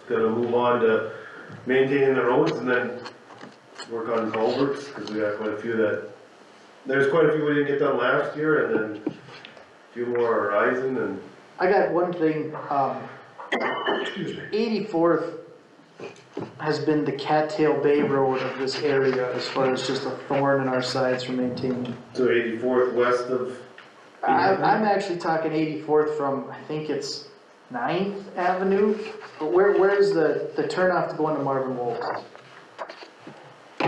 gonna move on to maintaining the roads and then work on culverts, cause we got quite a few there's quite a few we didn't get done last year, and then a few more are rising, and I got one thing, Excuse me. 84th has been the cattail bay road of this area as far as just a thorn in our sides for maintaining. so 84th west of. I'm actually talking 84th from, I think it's 9th Avenue, but where's the turnoff to go into Marvin Wolf?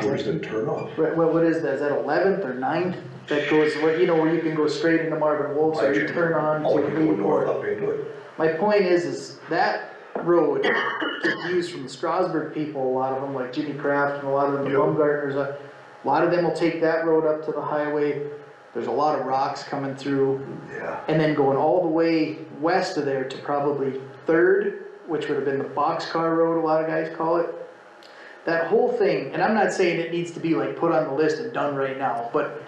Where's the turnoff? What is that, is that 11th or 9th? That goes, where you can go straight into Marvin Wolf, so you turn on Oh, you to go north 84th. up into it. My point is that road gets used from the Strasburg people, a lot of them, like Jimmy Kraft and a lot of them, the Yep. Baumgartners, a lot of them will take that road up to the highway. There's a lot of rocks coming through, Yeah. and then going all the way west of there to probably 3rd, which would have been the boxcar road, a lot of guys call it. That whole thing, and I'm not saying it needs to be like put on the list and done right now, but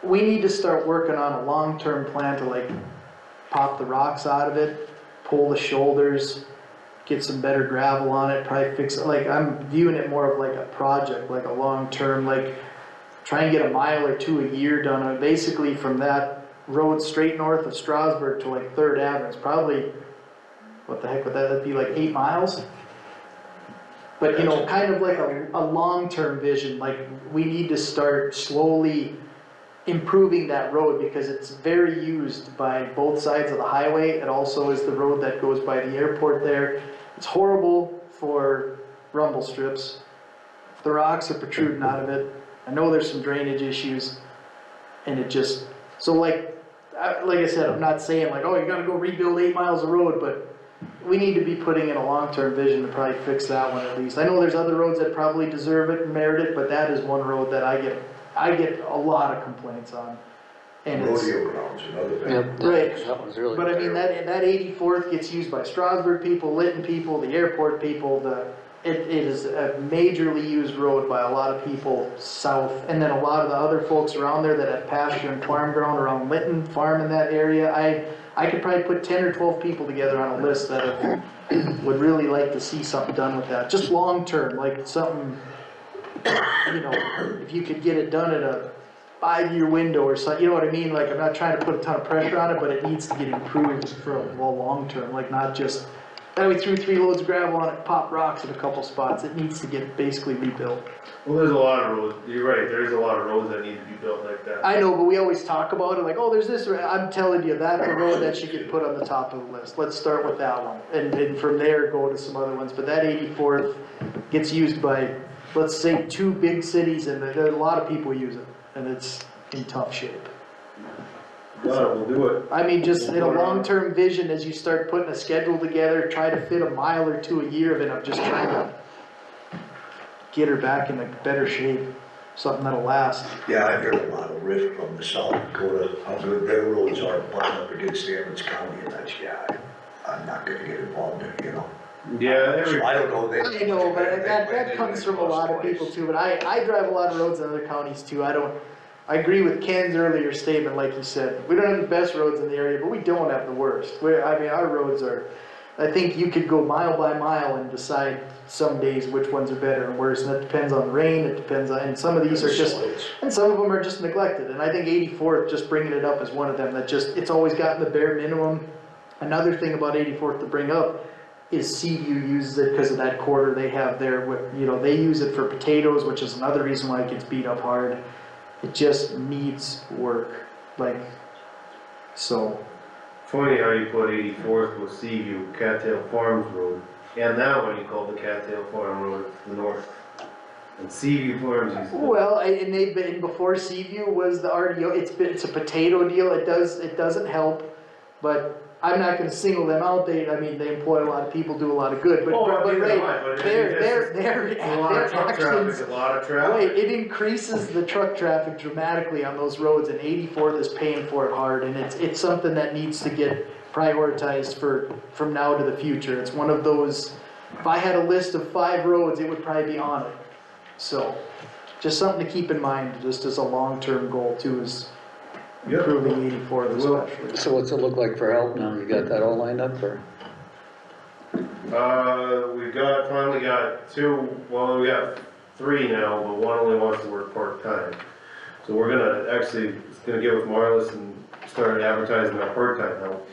we need to start working on a long-term plan to like pop the rocks out of it, pull the shoulders, get some better gravel on it, probably fix it. Like, I'm viewing it more of like a project, like a long-term, like try and get a mile or two a year done. Basically from that road straight north of Strasburg to like 3rd Avenue, it's probably, what the heck would that, that'd be like 8 miles? But you know, kind of like a long-term vision, like we need to start slowly improving that road because it's very used by both sides of the highway. It also is the road that goes by the airport there. It's horrible for rumble strips. The rocks are protruding out of it. I know there's some drainage issues, and it just, so like I said, I'm not saying like, oh, you gotta go rebuild 8 miles of road, but we need to be putting in a long-term vision to probably fix that one at least. I know there's other roads that probably deserve it and merit it, but that is one road that I get a lot of complaints on. And it's, Rodeo grounds, another thing. Yep, Right. that was really but I mean, terrible. that 84th gets used by Strasburg people, Lytton people, the airport people, it is a majorly used road by a lot of people south, and then a lot of the other folks around there that have pasture and farm ground around Lytton, farm in that area. I could probably put 10 or 12 people together on a list that would really like to see something done with that, just long term, like something, you know, if you could get it done in a 5-year window or something, you know what I mean? Like, I'm not trying to put a ton of pressure on it, but it needs to get improved for a long term, like not just, that we threw 3 loads of gravel on it, popped rocks at a couple spots. It needs to get basically rebuilt. Well, there's a lot of roads, you're right, there's a lot of roads that need to be built like that. I know, but we always talk about it like, oh, there's this, I'm telling you, that's a road that should get put on the top of the list. Let's start with that one, and from there go to some other ones. But that 84th gets used by, let's say, 2 big cities, and a lot of people use it, and it's in tough shape. We'll do it. I mean, just in a long-term vision, as you start putting a schedule together, try to fit a mile or 2 a year of it, I'm just trying to get her back in a better shape, something that'll last. Yeah, I've heard a lot of riff from the South Dakota, how the railroads are butting up against Emmons County, and that's, I'm not gonna get involved in it, you know. Yeah, So I don't know. I know, but that comes from a lot of people too, but I drive a lot of roads in other counties too. I agree with Ken's earlier statement, like you said, we don't have the best roads in the area, but we don't have the worst. I mean, our roads are, I think you could go mile by mile and decide some days which ones are better and worse, and it depends on the rain, it depends on, and some of these are just, and some of them are just neglected, and I think 84th, just bringing it up, is one of them that just, it's always gotten the bare minimum. Another thing about 84th to bring up is Seaview uses it because of that quarter they have there, with, you know, they use it for potatoes, which is another reason why it gets beat up hard. It just needs work, like, so. Funny how you put 84th with Seaview, Cattail Farms Road, and that one you call the Cattail Farm Road to the north. And Seaview Farms uses it. Well, and they've been, before Seaview was the RDO, it's a potato deal, it doesn't help, but I'm not gonna single them out, they employ a lot of people, do a lot of good, but, Oh, but neither Ray, am I, but they're a lot of truck traffic, a lot of traffic. right, it increases the truck traffic dramatically on those roads, and 84th is paying for it hard, and it's something that needs to get prioritized from now to the future. It's one of those, if I had a list of 5 roads, it would probably be on it. So, just something to keep in mind, just as a long-term goal too, is improving 84th especially. So what's it look like for help now? You got that all lined up, or? Finally got two, well, we got three now, but one only wants to work part-time. So we're gonna, actually, it's gonna get with Marlis and start advertising our part-time help.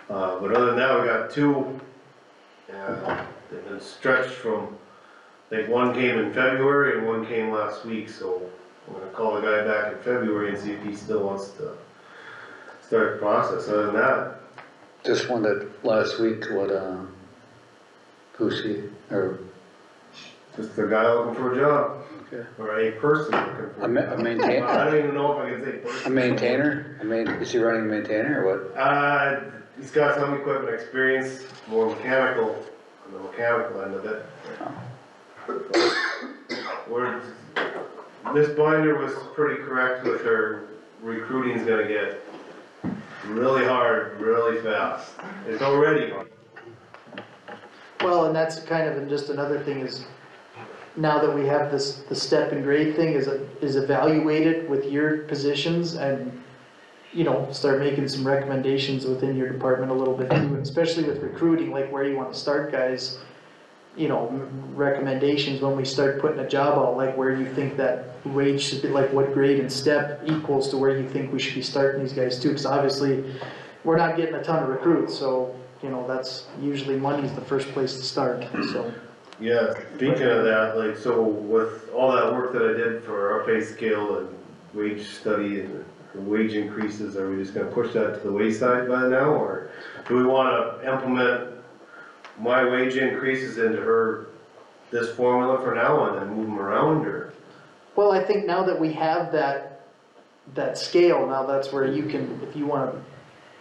But other than that, we got two, they've been stretched from, I think one came in February and one came last week, so I'm gonna call the guy back in February and see if he still wants to start the process. Other than that, Just one that last week, who's he, or, just a guy looking for a job, okay, or a person looking for a a ma- a job. maintainer, I don't even know if I can say a person. maintainer? Is he running a maintainer or what? He's got some equipment experience, more mechanical, on the mechanical end of it. This binder was pretty correct with her recruiting's gonna get really hard, really fast. It's already hard. Well, and that's kind of, and just another thing is, now that we have this, the step and grade thing is evaluated with your positions and, you know, start making some recommendations within your department a little bit too, and especially with recruiting, like where you wanna start guys, you know, recommendations when we start putting a job out, like where you think that wage should be, like what grade and step equals to where you think we should be starting these guys too, cause obviously, we're not getting a ton of recruits, so, you know, that's usually money's the first place to start, so. Yeah, speaking of that, like, so with all that work that I did for our pay scale and wage study and wage increases, are we just gonna push that to the wayside by now, or do we wanna implement my wage increases into this formula for now and then move them around, or? Well, I think now that we have that scale, now that's where you can, if you wanna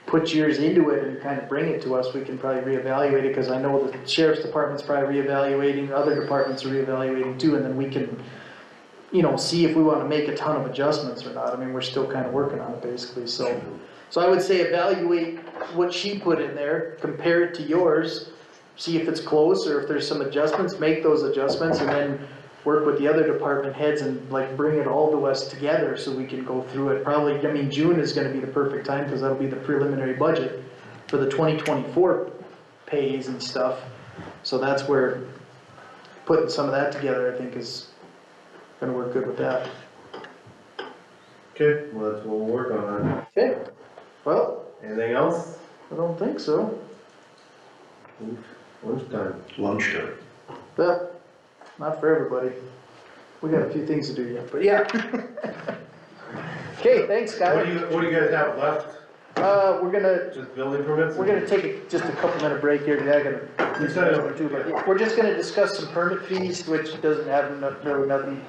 put yours into it and kind of bring it to us, we can probably reevaluate it, cause I know the sheriff's department's probably reevaluating, other departments are reevaluating too, and then we can, you know, see if we wanna make a ton of adjustments or not. I mean, we're still kinda working on it basically, so. So I would say evaluate what she put in there, compare it to yours, see if it's close, or if there's some adjustments, make those adjustments, and then work with the other department heads and like bring it all to us together so we can go through it. Probably, I mean, June is gonna be the perfect time, cause that'll be the preliminary budget for the 2024 pays and stuff. So that's where putting some of that together, I think, is gonna work good with that. Okay, well, that's what we'll work on then. Okay, well, Anything else? I don't think so. Lunchtime. Lunchtime. Well, not for everybody. We got a few things to do yet, but yeah. Okay, thanks, What guys. do you guys have left? Just building permits? We're gonna take just a couple minute break here, cause I gotta do said it. something too, but we're just gonna discuss some permit fees, which doesn't have really nothing.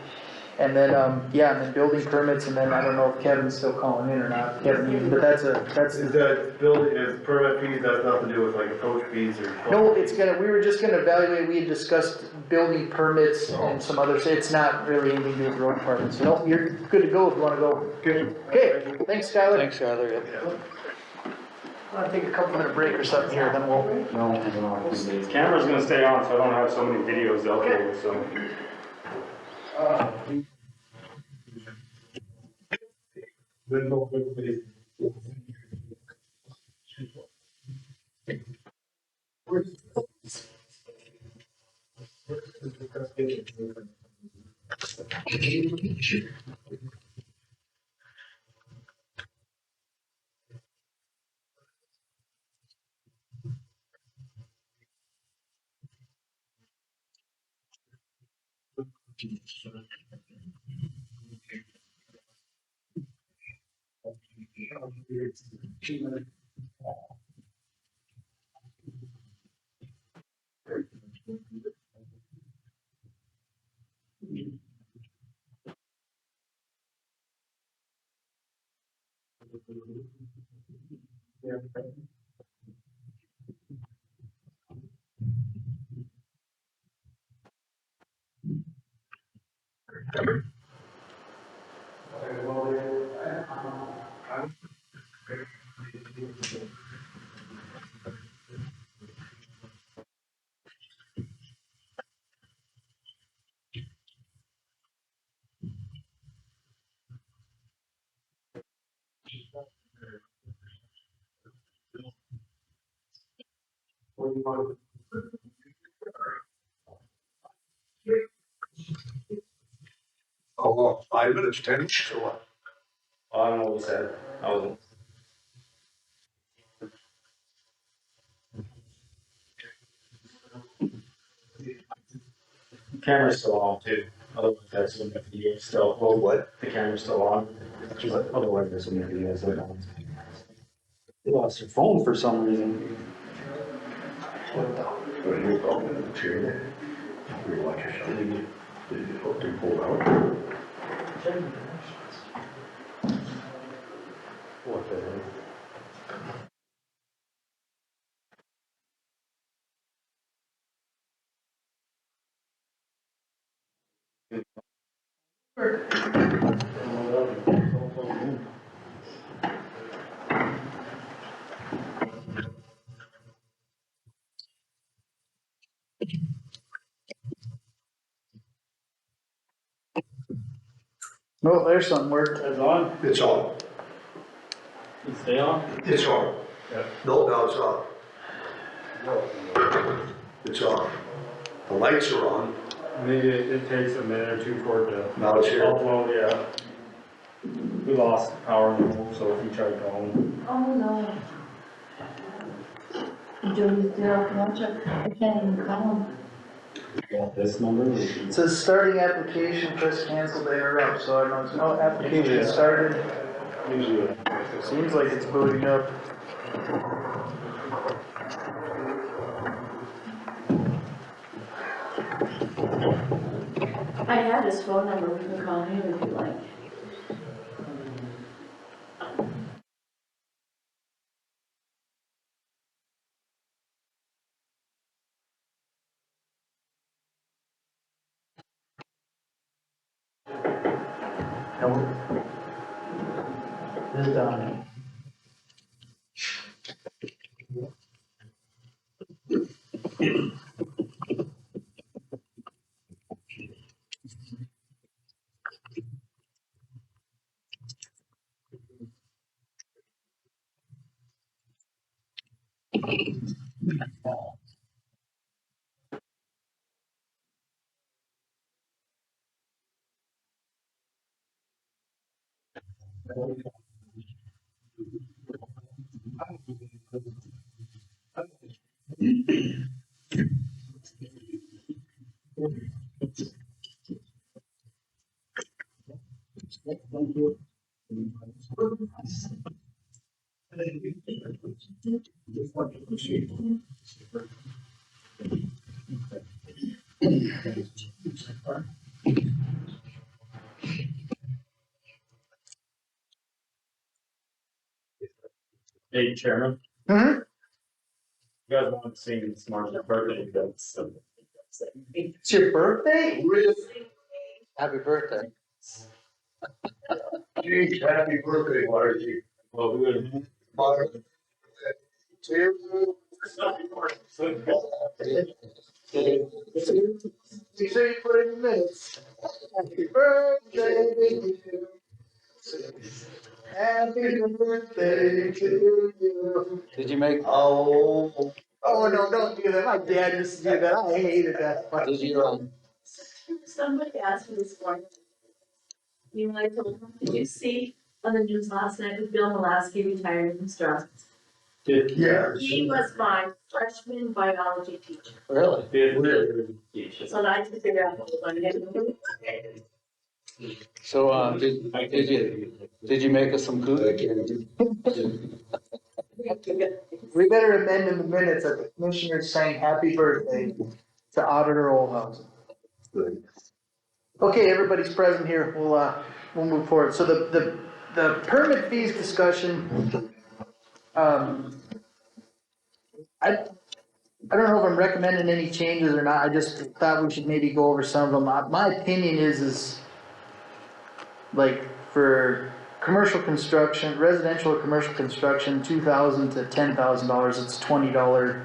And then, yeah, and then building permits, and then I don't know if Kevin's still calling in or not, Kevin, but that's Is that building, is permit fees, that's nothing to do with like approach fees or? no, we were just gonna evaluate, we had discussed building permits and some others, it's not really anything to do with road department, so no, you're good to go if you wanna go. Okay, thanks, Skylar. Thanks, Skylar, yep. I'm gonna take a couple minute break or something here, then we'll. The camera's gonna stay on, so I don't have so many videos out there, so. Oh, 5 minutes, 10 minutes or what? I don't know what he said. I wasn't. The camera's still on too. Otherwise, that's when the video still. Oh, what? The camera's still on. Otherwise, that's when the video still on. They lost their phone for some reason. What are you talking in the chair? We watch yourself. Did you hope they pulled out? What the heck? Oh, there's something worked. It's on? It's on. It stay on? It's on. Yeah. No, now it's on. It's on. The lights are on. Maybe it takes a minute or two for it to Now it's here. upload, yeah. We lost power in the home, so if you try calling. Oh, no. Joey's there, watch it, I can't even call him. This number? It says starting application, press cancel to interrupt, so I don't know, oh, application started. Usually. Seems like it's booting up. I have his phone number, we can call him if you like. This is down. Hey, Chairman, Hmm? you guys want to sing Smart's birthday, that's, It's your birthday? Happy birthday. Geez, happy birthday, Margie. well, we would. Margie. You say you put in the minutes. Happy birthday to you. Happy birthday to you. Did you make, Oh. Oh, no, don't do that. My dad used to do that. I hated that. did you, Somebody asked me this morning. You know, I told him, did you see on the news last night that Bill Malasky retired from Strasburg? Yeah. He was my freshman biology teacher, really? so I took it out on him. So, did you make us some food? We better amend in the minutes that the commissioners saying happy birthday to Auditor Oldhausen. Okay, everybody's present here, we'll move forward. So the permit fees discussion, I don't know if I'm recommending any changes or not, I just thought we should maybe go over some of them. My opinion is like, for commercial construction, residential or commercial construction, $2,000 to $10,000, it's $20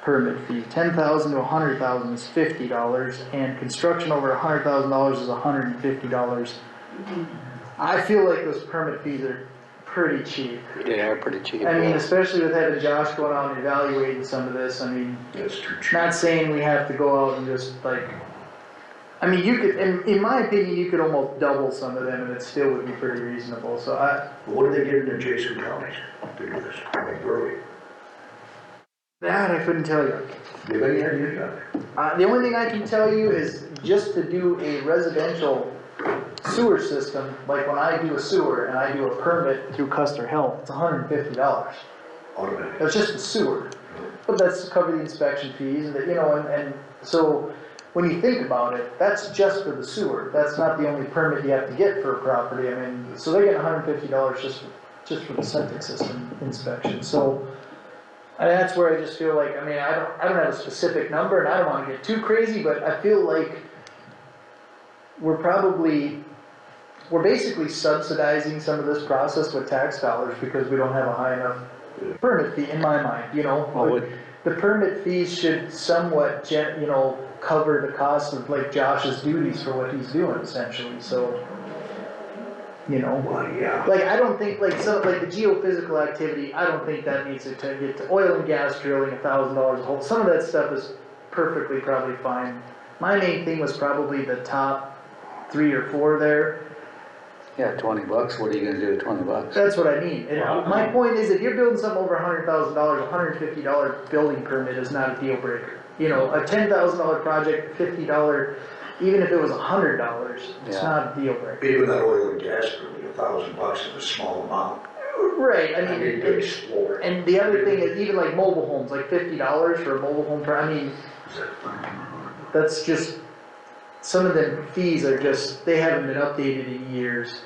permit fee. $10,000 to $100,000 is $50, and construction over $100,000 is $150. I feel like those permit fees are pretty cheap. They are pretty cheap. I mean, especially with having Josh going out and evaluating some of this, I mean, That's too cheap. not saying we have to go out and just like, I mean, you could, in my opinion, you could almost double some of them and it still would be pretty reasonable, so What are they getting in adjacent counties to do this? Like Burley? that I couldn't tell you. Do you have any idea? The only thing I can tell you is just to do a residential sewer system, like when I do a sewer and I do a permit through Custer Health, it's $150. Automatic. That's just the sewer, but that's to cover the inspection fees and, you know, and so when you think about it, that's just for the sewer. That's not the only permit you have to get for a property. I mean, so they get $150 just for the septic system inspection. So and that's where I just feel like, I mean, I don't have a specific number and I don't wanna get too crazy, but I feel like we're basically subsidizing some of this process with tax dollars because we don't have a high enough permit fee, in my mind, you know? Well, The permit fees should somewhat, you know, cover the cost of like Josh's duties for what he's doing essentially, so, you know? Well, yeah. Like, I don't think, like, so, like, the geophysical activity, I don't think that needs to get to oil and gas drilling, $1,000 a hole, some of that stuff is perfectly probably fine. My main thing was probably the top 3 or 4 there, Yeah, $20, what are you gonna do with $20? that's what I mean. And my point is, if you're building something over $100,000, a $150 building permit is not a deal breaker. You know, a $10,000 project, $50, even if it was $100, it's Yeah. not a deal breaker. Even that oil and gas permit, $1,000 is a small amount. Right, I I mean, mean, to explore. and the other thing is, even like mobile homes, like $50 for a mobile home, I mean, that's just, some of them fees are just, they haven't been updated in years.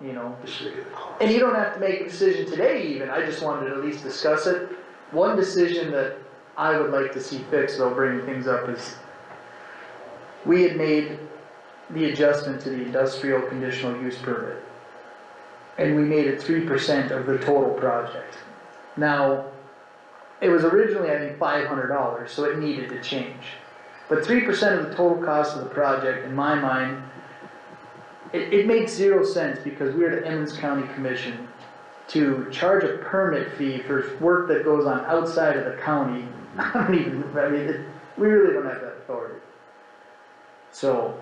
You know, Just look at the cost. and you don't have to make a decision today even, I just wanted to at least discuss it. One decision that I would like to see fixed, though, bringing things up, is we had made the adjustment to the industrial conditional use permit. And we made it 3% of the total project. Now, it was originally, I think, $500, so it needed to change. But 3% of the total cost of the project, in my mind, it makes 0 sense because we are the Emmons County Commission to charge a permit fee for work that goes on outside of the county. We really don't have that authority. So,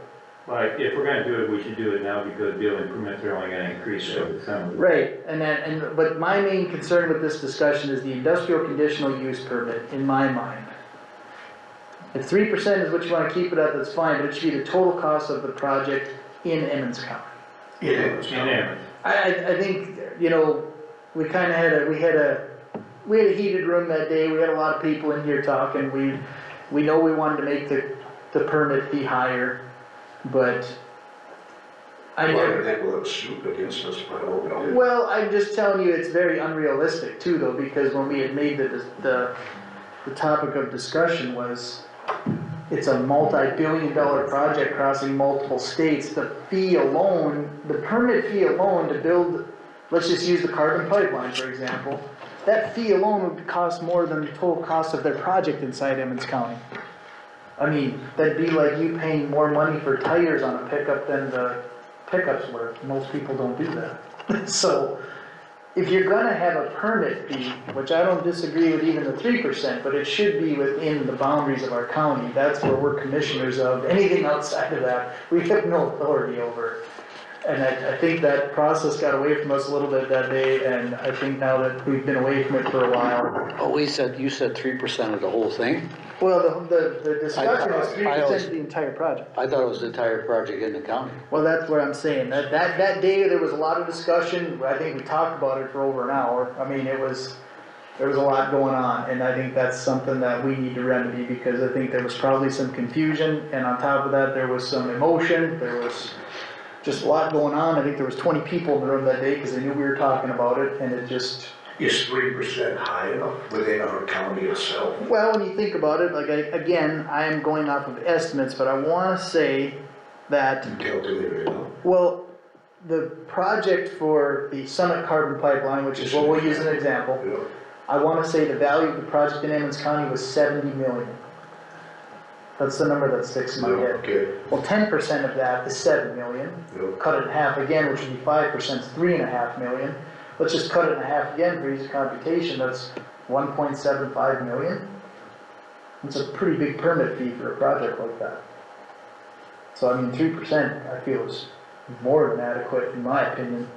But if we're gonna do it, we should do it now because building permits are only gonna increase over time. right, but my main concern with this discussion is the industrial conditional use permit, in my mind. If 3% is what you wanna keep it at, that's fine, but it should be the total cost of the project in Emmons County. In Emmons. I think, you know, we kinda had a heated room that day, we had a lot of people in here talking, we know we wanted to make the permit fee higher, but I Well, never. they will have sued against us, but I hope not. Well, I'm just telling you, it's very unrealistic too, though, because when we had made the topic of discussion was, it's a multi-billion-dollar project crossing multiple states, the fee alone, the permit fee alone to build, let's just use the carbon pipeline, for example, that fee alone would cost more than the total cost of their project inside Emmons County. I mean, that'd be like you paying more money for tires on a pickup than the pickup's worth. Most people don't do that. So, if you're gonna have a permit fee, which I don't disagree with even the 3%, but it should be within the boundaries of our county, that's where we're commissioners of. Anything outside of that, we have no authority over. And I think that process got away from us a little bit that day, and I think now that we've been away from it for a while. Oh, you said 3% of the whole thing? Well, the discussion was 3% of the entire project. I thought it was the entire project in the county. Well, that's what I'm saying, that day, there was a lot of discussion, I think we talked about it for over an hour, I mean, there was a lot going on, and I think that's something that we need to remedy, because I think there was probably some confusion, and on top of that, there was some emotion, there was just a lot going on, I think there was 20 people in the room that day, because they knew we were talking about it, and it just, Is 3% high enough within our county itself? well, when you think about it, like, again, I am going off of estimates, but I wanna say that, You calculate it out. well, the project for the Summit Carbon Pipeline, which is what we'll use as an example, Yeah. I wanna say the value of the project in Emmons County was 70 million. That's the number that sticks in my head. Okay, Well, 10% of that is 7 million. yep. Cut it in half again, which would be 5%, is 3.5 million. Let's just cut it in half again for easy computation, that's 1.75 million. It's a pretty big permit fee for a project like that. So I mean, 3% I feel is more than adequate in my opinion.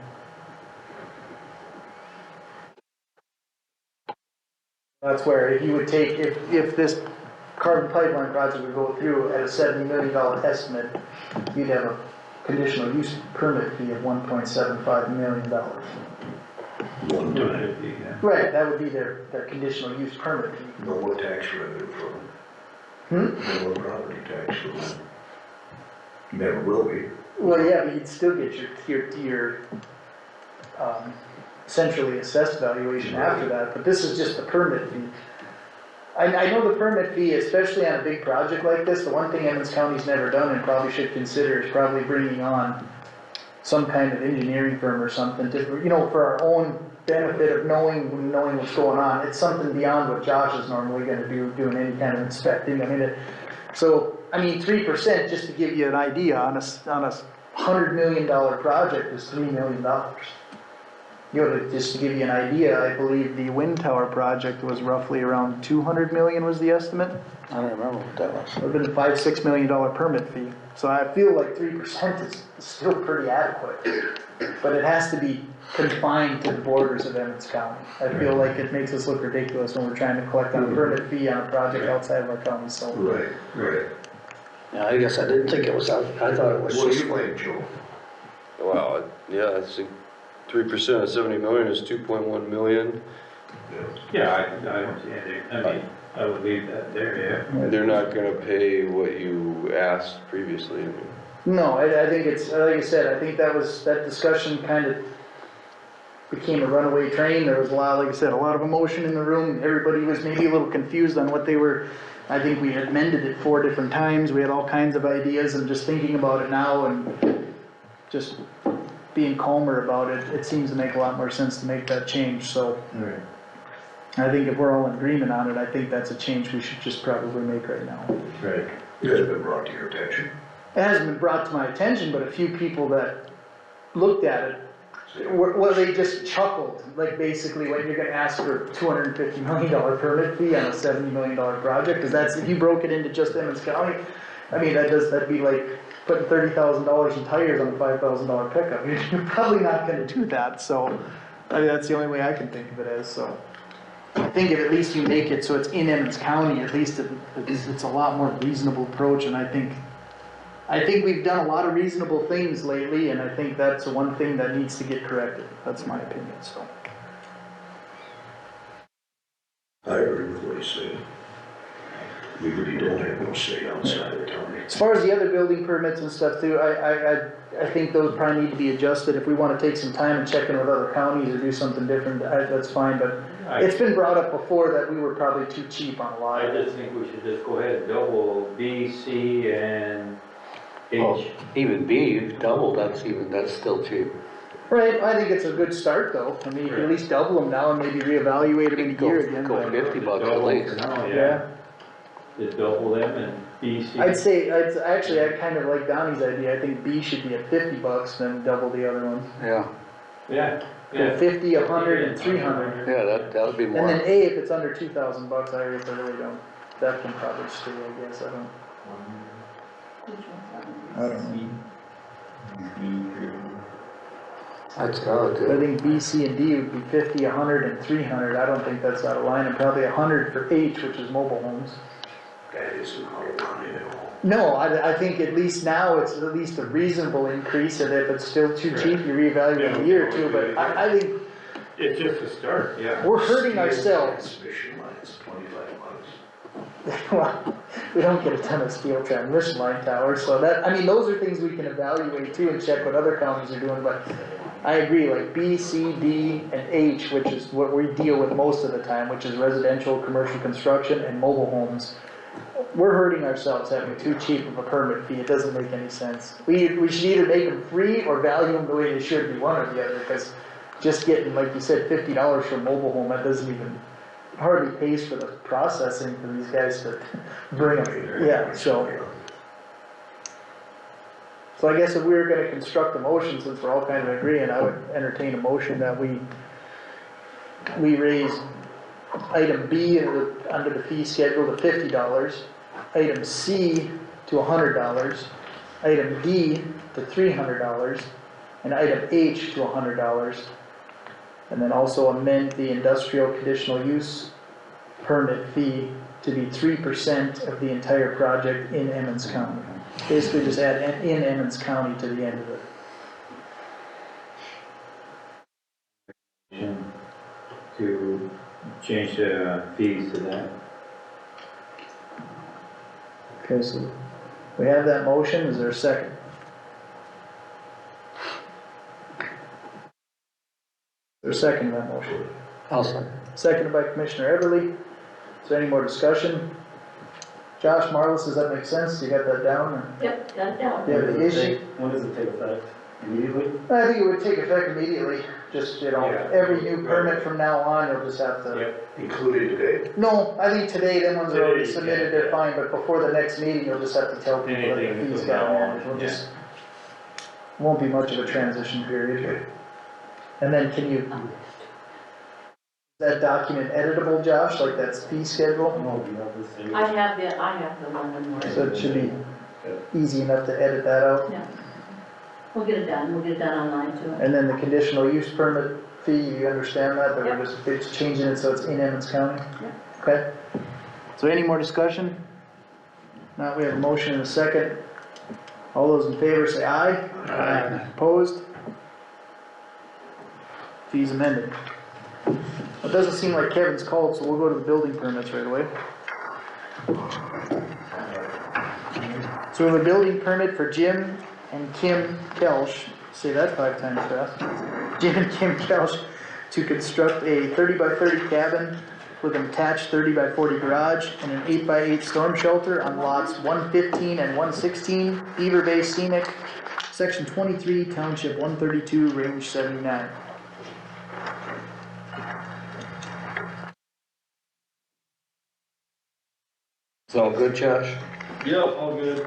That's where if you would take, if this carbon pipeline project would go through at a $70 million estimate, you'd have a conditional use permit fee of $1.75 million. One time, Yeah. Right, that would be their conditional use permit fee. no more tax revenue from, no more property tax from them. Never will be. Well, yeah, but you'd still get your centrally assessed valuation after that, but this is just the permit fee. I know the permit fee, especially on a big project like this, the one thing Emmons County's never done and probably should consider is probably bringing on some kind of engineering firm or something to, you know, for our own benefit of knowing what's going on. It's something beyond what Josh is normally gonna do, doing any kind of inspecting. I mean, so, I mean, 3%, just to give you an idea, on a $100 million project is $3 million. You know, just to give you an idea, I believe the wind tower project was roughly around 200 million was the estimate. I don't remember what that was. It would have been a $5-6 million permit fee. So I feel like 3% is still pretty adequate. But it has to be confined to the borders of Emmons County. I feel like it makes us look ridiculous when we're trying to collect on a permit fee on a project outside of our county, so. Right. Yeah, I guess I didn't think it was, I thought it was What do just you like, think, Joe? Wow, yeah, I think 3% of 70 million is 2.1 million. Yeah, I don't see anything, I mean, I would leave that there, yeah. They're not gonna pay what you asked previously, I mean. No, I think it's, like I said, I think that discussion kind of became a runaway train. There was a lot, like I said, a lot of emotion in the room. Everybody was maybe a little confused on what they were. I think we amended it 4 different times. We had all kinds of ideas, and just thinking about it now and just being calmer about it, it seems to make a lot more sense to make that change, so. Right. I think if we're all in agreement on it, I think that's a change we should just probably make right now. Right. It has been brought to your attention. It hasn't been brought to my attention, but a few people that looked at it, well, they just chuckled, like basically when you're gonna ask for $250 million permit fee on a $70 million project, cause that's, if you broke it into just Emmons County, I mean, that'd be like putting $30,000 in tires on a $5,000 pickup. You're probably not gonna do that, so, I mean, that's the only way I can think of it as, so. I think if at least you make it so it's in Emmons County, at least it's a lot more reasonable approach, and I think we've done a lot of reasonable things lately, and I think that's the one thing that needs to get corrected. That's my opinion, so. I agree with what he's saying. We really don't have no say outside of the county. As far as the other building permits and stuff too, I think those probably need to be adjusted. If we wanna take some time and check in with other counties or do something different, that's fine, but it's been brought up before that we were probably too cheap on a lot I of it. just think we should just go ahead and double B, C, and H. even B, you've doubled, that's still cheap. Right, I think it's a good start though. I mean, you can at least double them now and maybe reevaluate them in a year again. Go but- 50 bucks at Double least. for now, Yeah. Just double them and B, C. I'd say, I kind of like Donnie's idea. I think B should be at 50 bucks, then double the other ones. Yeah, Yeah, So yeah. 50, 100, and 300. yeah, that would be And then more. A, if it's under 2,000 bucks, I really don't, that can probably stay, I guess, I don't know. That's how I think B, C, and D would be 50, 100, and 300. I don't think that's out of line, and probably 100 for H, which is mobile homes. That isn't out of line at all. No, I think at least now it's at least a reasonable increase, and if it's still too cheap, you reevaluate in a year or two, but I think It's just a start, yeah. we're hurting ourselves. Transmission lines, 25 months. Well, we don't get a ton of steel transmission line towers, so that, I mean, those are things we can evaluate too and check what other counties are doing, but I agree, like B, C, D, and H, which is what we deal with most of the time, which is residential, commercial construction, and mobile homes. We're hurting ourselves having too cheap of a permit fee, it doesn't make any sense. We should either make them free or value them the way they should be, one or the other, because just getting, like you said, $50 for a mobile home, that doesn't even, hardly pays for the processing for these guys to bring them, yeah, so. So I guess if we were gonna construct a motion, since we're all kind of agreeing, I would entertain a motion that we raise item B under the fee schedule to $50, item C to $100, item D to $300, and item H to $100. And then also amend the industrial conditional use permit fee to be 3% of the entire project in Emmons County. Basically just add in Emmons County to the end of it. To change the fees to that. Okay, so we have that motion, is there a second? Is there a second to that motion? I'll second. Seconded by Commissioner Everly. Is there any more discussion? Josh, Marlis, does that make sense? You got that down? Or Yep, got it down. do you have the issue? When does it take effect? Immediately? I think it would take effect immediately, just, every new permit from now on, you'll just have to. Included today? No, I think today, them ones are already Today, submitted, yeah. they're fine, but before the next meeting, you'll just have to tell people that the Anything fees from got now on. on, It'll yeah. just, won't be much of a transition period. And then can you, is that document editable, Josh, like that's fee schedule? No, you have this thing. I have the one more. So it should be easy enough to edit that out. Yeah. We'll get it done online too. And then the conditional use permit fee, you understand that, that we're just, it's changing it so it's in Emmons County? Yeah. Okay. So any more discussion? Now we have a motion and a second. All those in favor say aye. Aye. Opposed? Fees amended. It doesn't seem like Kevin's called, so we'll go to the building permits right away. So we have a building permit for Jim and Kim Kelsch, say that 5 times fast. Jim and Kim Kelsch to construct a 30 by 30 cabin with an attached 30 by 40 garage and an 8 by 8 storm shelter on lots 115 and 116, Beaver Bay Scenic, section 23, township 132, range 79. It's all good, Josh? Yep, all good.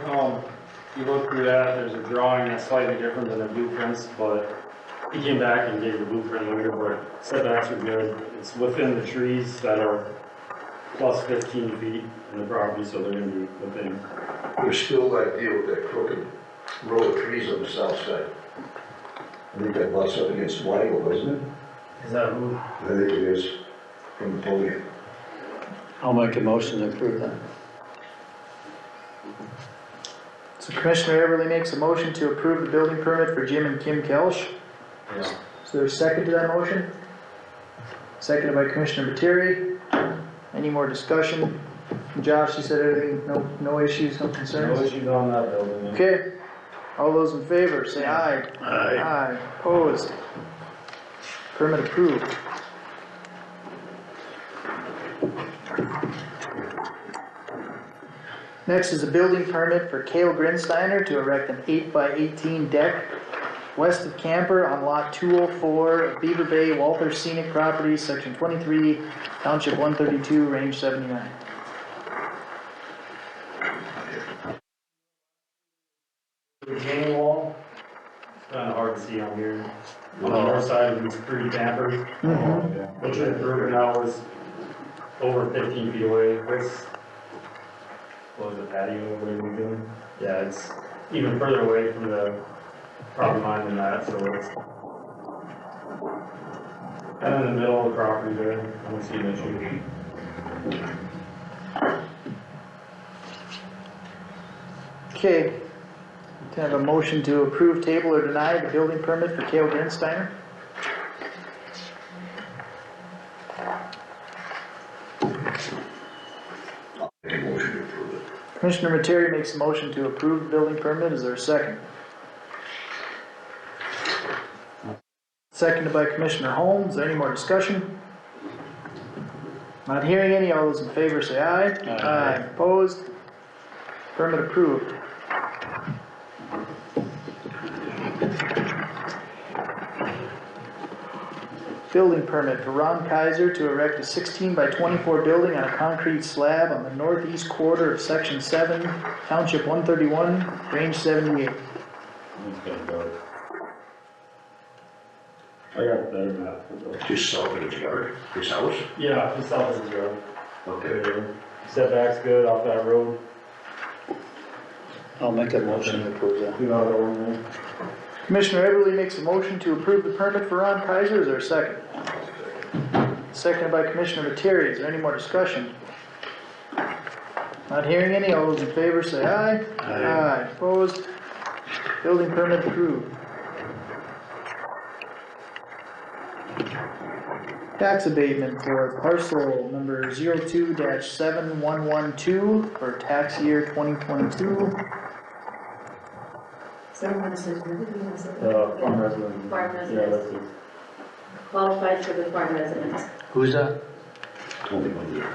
You look through that, there's a drawing that's slightly different than the blueprints, but he came back and gave the blueprint later, but setbacks are good. It's within the trees that are plus 15 feet in the property, so they're gonna be within. There's still that deal with that crooked row of trees on the south side. I think that butts up against Whitehall, isn't it? Is that who? I think it is, from the podium. I'll make a motion to approve that. So Commissioner Everly makes a motion to approve the building permit for Jim and Kim Kelsch. Yeah. Is there a second to that motion? Seconded by Commissioner Materi. Any more discussion? Josh, you said everything, no issues, no No concerns? issues on that building. Okay, all those in favor, say aye. Aye. Aye, opposed. Permit approved. Next is a building permit for Cale Grinsteiner to erect an 8 by 18 deck west of camper on lot 204, Beaver Bay, Walther Scenic Properties, section 23, township 132, range 79. Retaining wall, it's kinda hard to see on here. On the north side of these pretty campers, which is proven now was over 15 feet away. This was a patio, what are we doing? Yeah, it's even further away from the property line than that, so it's kind of in the middle of the property there. I don't see an issue. Okay, to have a motion to approve, table, or deny the building permit for Cale Grinsteiner. Make a motion to approve it. Commissioner Materi makes a motion to approve the building permit, is there a second? Seconded by Commissioner Holmes, is there any more discussion? Not hearing any, all those in favor say aye. Aye. Opposed? Permit approved. Building permit for Ron Kaiser to erect a 16 by 24 building on a concrete slab on the northeast quarter of section 7, township 131, range 78. He's gonna go. I got a better map. Just south of his yard, his house? Yeah, he's south of his road. Okay. Setback's good off that road. I'll make a motion to approve that. You know, the one there. Commissioner Everly makes a motion to approve the permit for Ron Kaiser, is there a second? Seconded by Commissioner Materi, is there any more discussion? Not hearing any, all those in favor say aye. Aye. Opposed? Building permit approved. Tax abatement for parcel number 02-7112 for tax year 2022. Someone says, what did you say? Farm resident. Farm Yeah, residents, that's it. qualified for the farm residents. Who's that? Only 1 year.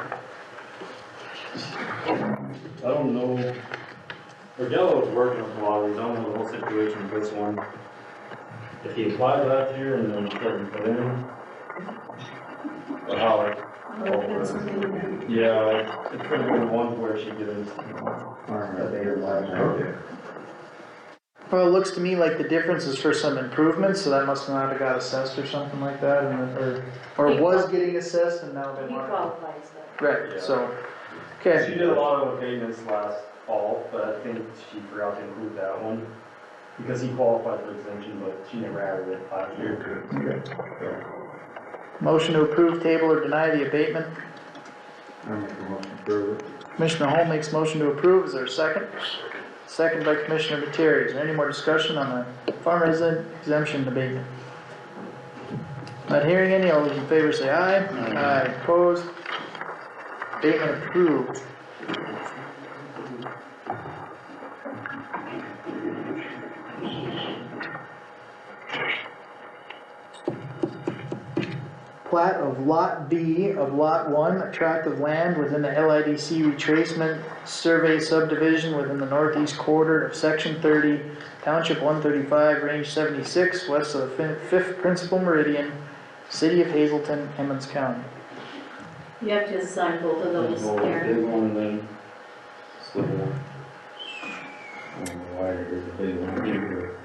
I don't know. Bordello was working with a lot of these, I don't know the whole situation with this one. If he applied last year and then started put in. Or how like, yeah, it's gonna be the one where she did it. Okay. Well, it looks to me like the difference is for some improvements, so that must not have got assessed or something like that, and or was getting assessed and now they He want. qualifies though. Right, Yeah. so, She okay, did a lot of maintenance last fall, but I think she forgot to include that one. Because he qualified for exemption, but she never added it last year. motion to approve, table, or deny the abatement. Commissioner Holm makes motion to approve, is there a second? Second by Commissioner Materi, is there any more discussion on the farm resident exemption abatement? Not hearing any, all those in favor say aye. Aye. Opposed? Abatement approved. Plat of Lot B of Lot 1, a tract of land within the LIDC retracement survey subdivision within the northeast quarter of section 30, township 135, range 76, west of the 5th principal meridian, city of Hazelton, Emmons County. You have to sign both of those, Big Aaron. one and then slip one. Wider, there's a big one here.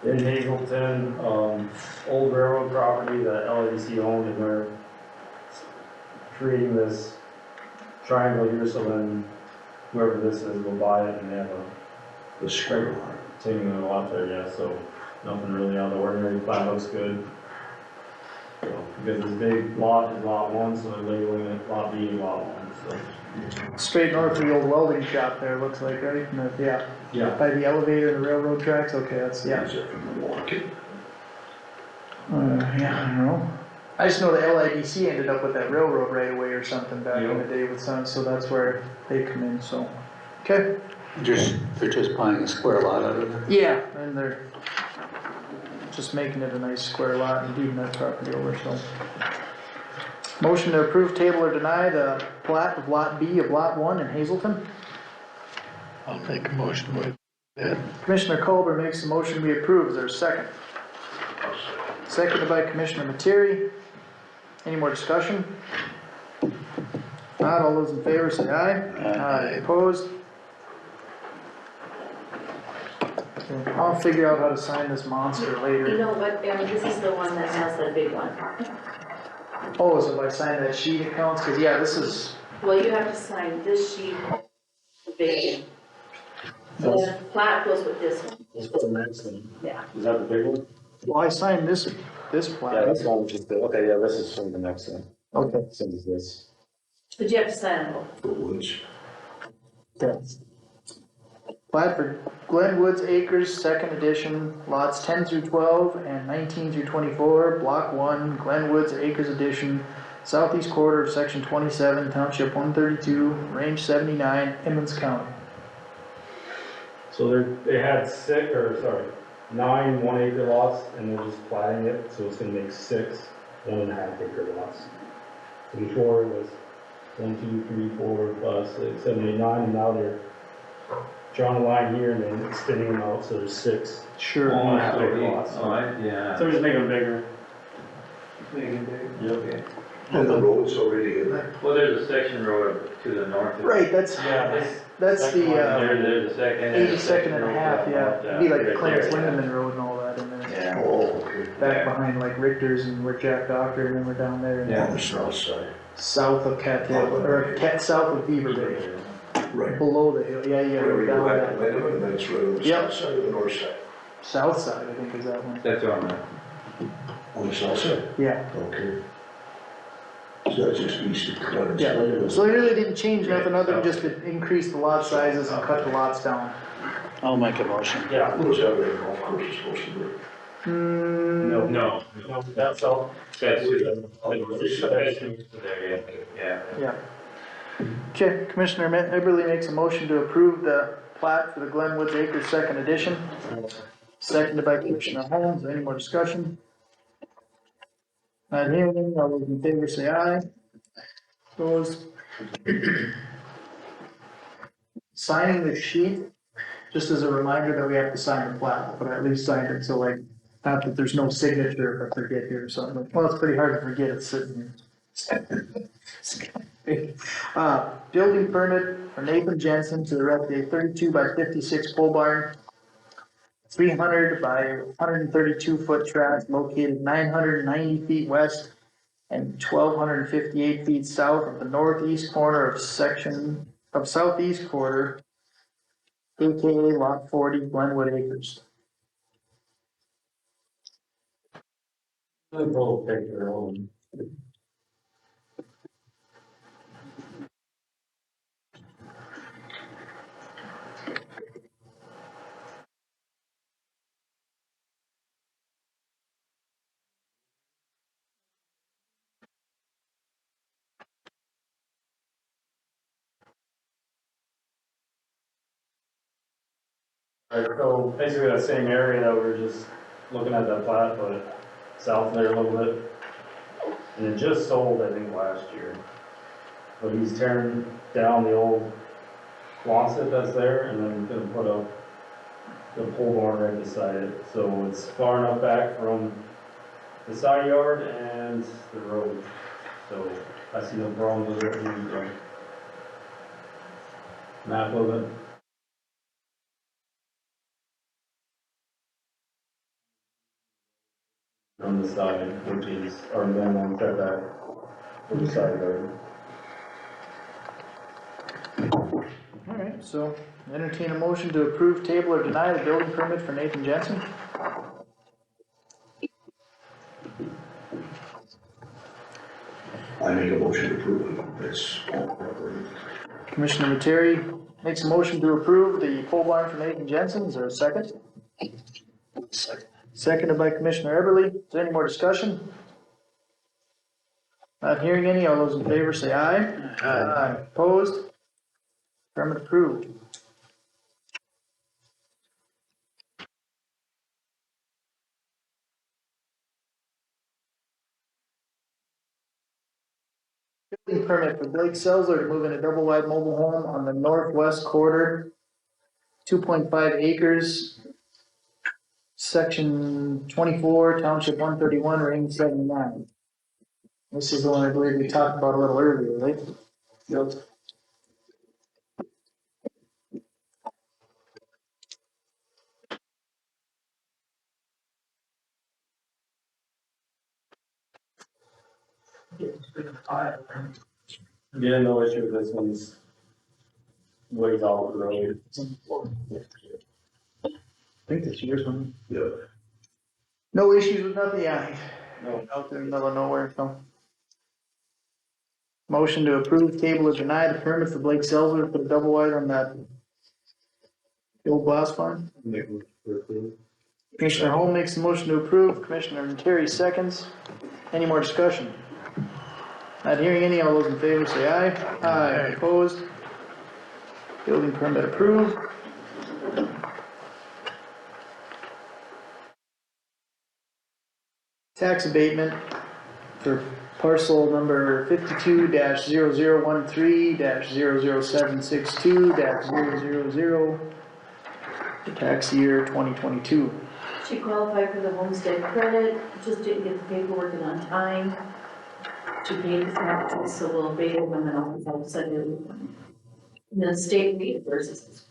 In Hazelton, old railroad property that LADC owned, and they're creating this triangle here, so then whoever this is will buy it, and they have a The square one. thing on the left there, yeah, so nothing really out of the ordinary, plat looks good. So, because this big lot is lot 1, so they're labeling it lot B and lot 1, so. Straight north of the old welding shop there, looks like, right? And yeah, Yeah. by the elevator and the railroad tracks, okay, that's, yeah. Is it from Milwaukee? Yeah, I don't know. I just know the LIDC ended up with that railroad right away or something back in the day with some, so that's where they come in, so. Okay. They're just buying a square lot out of it. Yeah, and they're just making it a nice square lot and deeding that property over, so. Motion to approve, table, or deny the plat of Lot B of Lot 1 in Hazelton. I'll make a motion with that. Commissioner Colbert makes a motion we approve, is there a second? Seconded by Commissioner Materi. Any more discussion? Not, all those in favor say aye. Aye. Opposed? Okay, I'll figure out how to sign this monster You later. know what, Aaron, this is the one that has the big one. Oh, so if I sign that sheet it counts? Cause yeah, this is, Well, you have to sign this sheet, the big one. So the plat goes with this one, Let's put the next one. yeah. Is that the big one? well, I signed this plat. the one which is the, okay, yeah, this is from the next one. Okay. Same as this. But you have to sign them both. The woods. Plat for Glen Woods Acres, second edition, lots 10 through 12 and 19 through 24, block 1, Glen Woods Acres edition, southeast quarter of section 27, township 132, range 79, Emmons County. So they had 9 1-acre lots, and they're just platting it, so it's gonna make 6 1.5-acre lots. So before it was 1, 2, 3, 4, 5, 6, 7, 8, 9, and now they're drawing a line here and then extending them out, so there's 6. Sure. Oh, big lots. Yeah. So we're just making them bigger. Yep. Okay. And the road's already in there. Well, there's a section road to the north. Right, that's There's the, There's a second. there's a 82nd section and a road half, to the yeah. north, It'd be like right Clarence there, yeah. Lindeman Road and all that in there. Yeah. Oh, okay. Back Yeah. behind like Richter's and where Jack Doctor, and then we're down there and On the south side. south of Cattail, or south of Beaver Bay, Right. below the hill, yeah, you gotta Where go we down go back to that. Lindeman, and then it's right on the Yep. south side or the north side? South side, I think is that one. That's on the, On the south side? Yeah, Okay. So that's just east of Clarence. yeah, Lindeman. so it really didn't change nothing other than just to increase the lot sizes and cut the lots down. I'll make a motion. Yeah. What was that way the golf course is supposed to be? Hmm, No, no, that's all. that's there, yeah. yeah. Okay, Commissioner Eberly makes a motion to approve the plat for the Glenwoods Acres second edition. Seconded by Commissioner Holmes, any more discussion? Not hearing any, all those in favor say aye. Opposed? Signing the sheet, just as a reminder that we have to sign the plat, but I at least signed it, so like, not that there's no signature if I forget here or something, well, it's pretty hard to forget, it's sitting here. Building permit for Nathan Jensen to erect a 32 by 56 pole barn, 300 by 132 foot tract located 990 feet west and 1,258 feet south of the northeast corner of southeast quarter, AKA Lot 40, Glenwood Acres. Both take their own. Alright, so basically that same area that we were just looking at that plat, but south there a little bit. And it just sold, I think, last year. But he's tearing down the old Quonset that's there and then gonna put up the pole barn right beside it. So it's far enough back from the side yard and the road. So I see no problem with it. He's got map of it. On the side, which is our minimum setback for the side yard. Alright, so entertain a motion to approve, table, or deny the building permit for Nathan Jensen. I make a motion to approve it. That's all proper. Commissioner Materi makes a motion to approve the pole barn for Nathan Jensen, is there a second? Seconded by Commissioner Eberly, is there any more discussion? Not hearing any, all those in favor say aye. Aye. Opposed? Permit approved. Building permit for Blake Selzer to move in a double wide mobile home on the northwest quarter, 2.5 acres, section 24, township 131, range 79. This is the one I believe we talked about a little earlier, right? Yep. Yeah, no issue with this one's ways off the road. I think this year's one. Yeah. No issues with nothing, yeah. No. Out there in the middle of nowhere, so. Motion to approve, table, or deny the permit for Blake Selzer to put a double wide on that old glass farm. Commissioner Holm makes a motion to approve, Commissioner Terry seconds. Any more discussion? Not hearing any, all those in favor say aye. Aye. Opposed? Building permit approved. Tax abatement for parcel number 52-0013-00762-000 for tax year 2022. She qualified for the homestead credit, just didn't get the paperwork in on time. She paid the taxes, so we'll pay them and then I'll send it. And then state reimburses.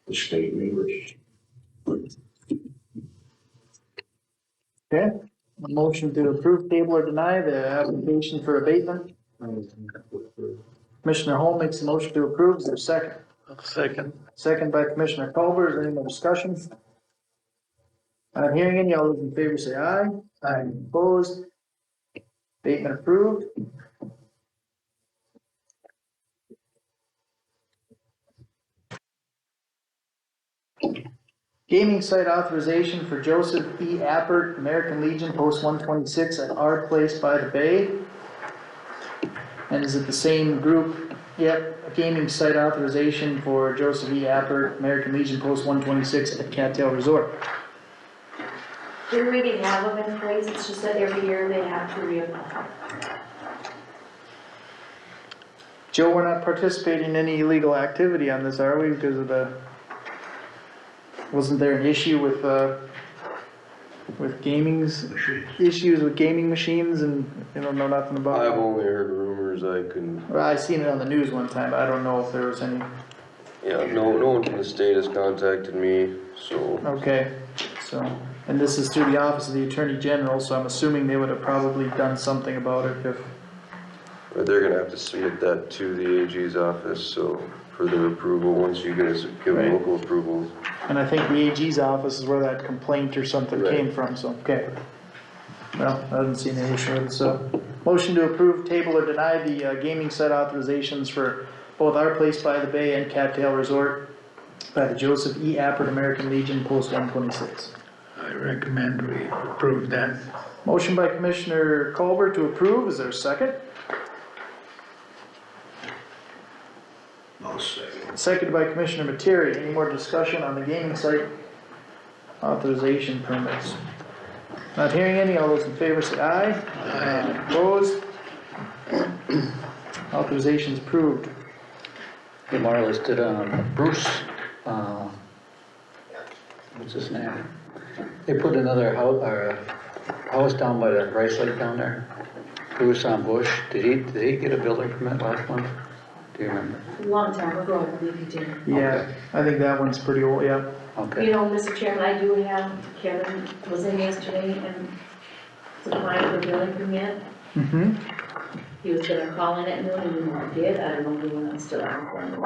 The state reimburses. Okay, a motion to approve, table, or deny the application for abatement. Commissioner Holm makes a motion to approve, is there a second? Second. Second by Commissioner Culver, is there any more discussion? Not hearing any, all those in favor say aye. Aye. Opposed? Abatement approved. Gaming site authorization for Joseph E. Appert, American Legion, Post 126 at our place by the bay. And is it the same group? Yep, a gaming site authorization for Joseph E. Appert, American Legion, Post 126 at Cattail Resort. They already have them in place, it's just that every year they have to reapply. Joe, we're not participating in any illegal activity on this, are we, because of the, wasn't there an issue with issues with gaming machines and you don't know nothing about I've it? only heard rumors, I can, Well, I seen it on the news one time, but I don't know if there was any, yeah, no one from the state has contacted me, so. okay, so, and this is through the Office of the Attorney General, so I'm assuming they would have probably done something about it if, Or they're gonna have to submit that to the AG's office, so, for their approval, once you guys give Right. local approvals. and I think the AG's office is where that complaint or something Right. came from, so, okay. Well, I haven't seen any issue with it, so, motion to approve, table, or deny the gaming set authorizations for both our place by the bay and Cattail Resort by the Joseph E. Appert American Legion, Post 126. I recommend we approve that. Motion by Commissioner Culver to approve, is there a second? I'll second. Seconded by Commissioner Materi. Any more discussion on the gaming site authorization permits? Not hearing any, all those in favor say aye. Aye. Opposed? Authorization's approved. They more or less did, Bruce, what's his name? They put another house down by the Rice Lake down there. Bruce on Bush, did he get a building permit last month? Do you remember? A long time ago, I believe he did. Yeah, I think that one's pretty old, yeah. Okay. You know, Mr. Chairman, I do have, Kevin was in yesterday and applying for a building permit. Mm-hmm. He was gonna call in at noon and he never did, I don't know when I'm still on for him.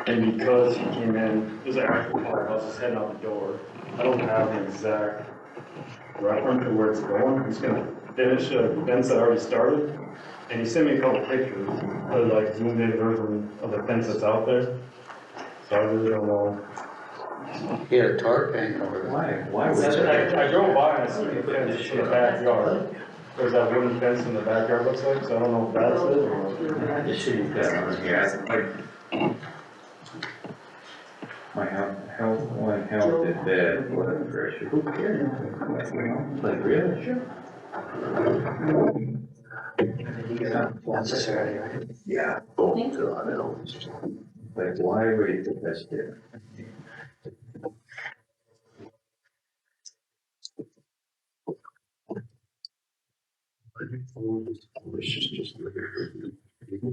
And because he came in, it was actually I was just heading out the door. I don't have an exact reference to where it's going. He's gonna finish fence that already started. And he sent me a couple pictures, of like zoomed in version of the fence that's out there. So I really don't know. He had a tarp hanging over there. Why was I that? drove by and I see the fence in the backyard. There's that wooden fence in the backyard looks like, so I don't know if that's it or. I just see that on here, like. My health, one health is bad, blood pressure, who cares? Like, really? Sure. Yeah. Thank you. Like, why would you think that's there?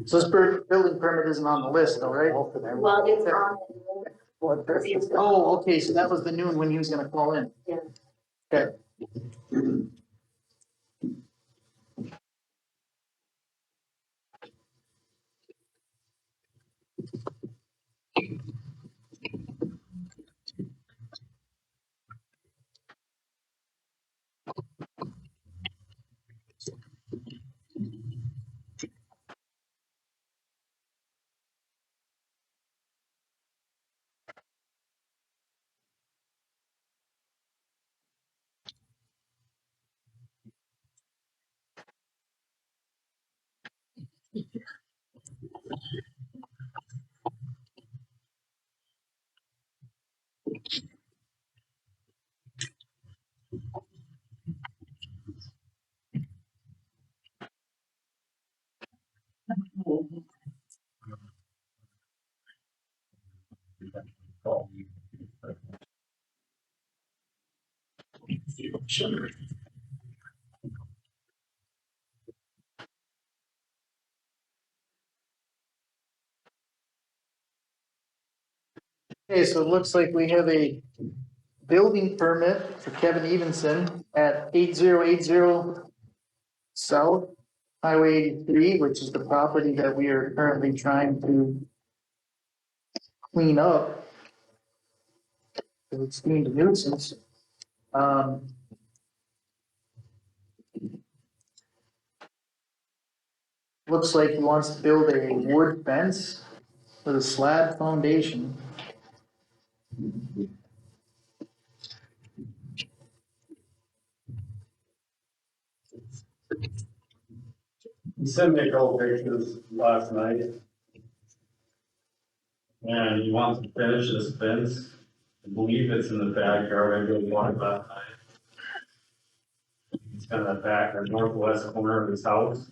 So this building permit isn't on the list though, right? Well, it's on. Oh, okay, so that was the noon when he was gonna call in. Yeah. Okay. Okay, so it looks like we have a building permit for Kevin Evenson at 8080 South Highway 83, which is the property that we are currently trying to clean up. 'Cause it's deemed a nuisance. Looks like he wants to build a wood fence with a slab foundation. He sent me a couple pictures last night. And he wants to finish this fence. I believe it's in the backyard, I drove by it last night. It's kind of back or northwest corner of his house.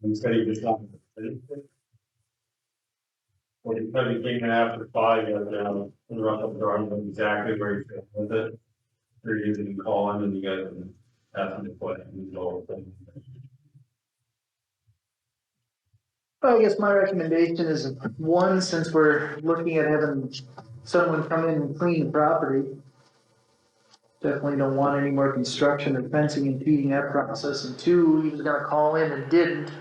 He said he just wanted to finish it. Well, he said he came in after 5, rough up drawing of exactly where he's going with it. Or you can call him and you guys can ask him to put in the whole thing. Well, I guess my recommendation is, one, since we're looking at having someone come in and clean the property, definitely don't want any more construction or fencing impeding that process, and two, he was gonna call in and didn't.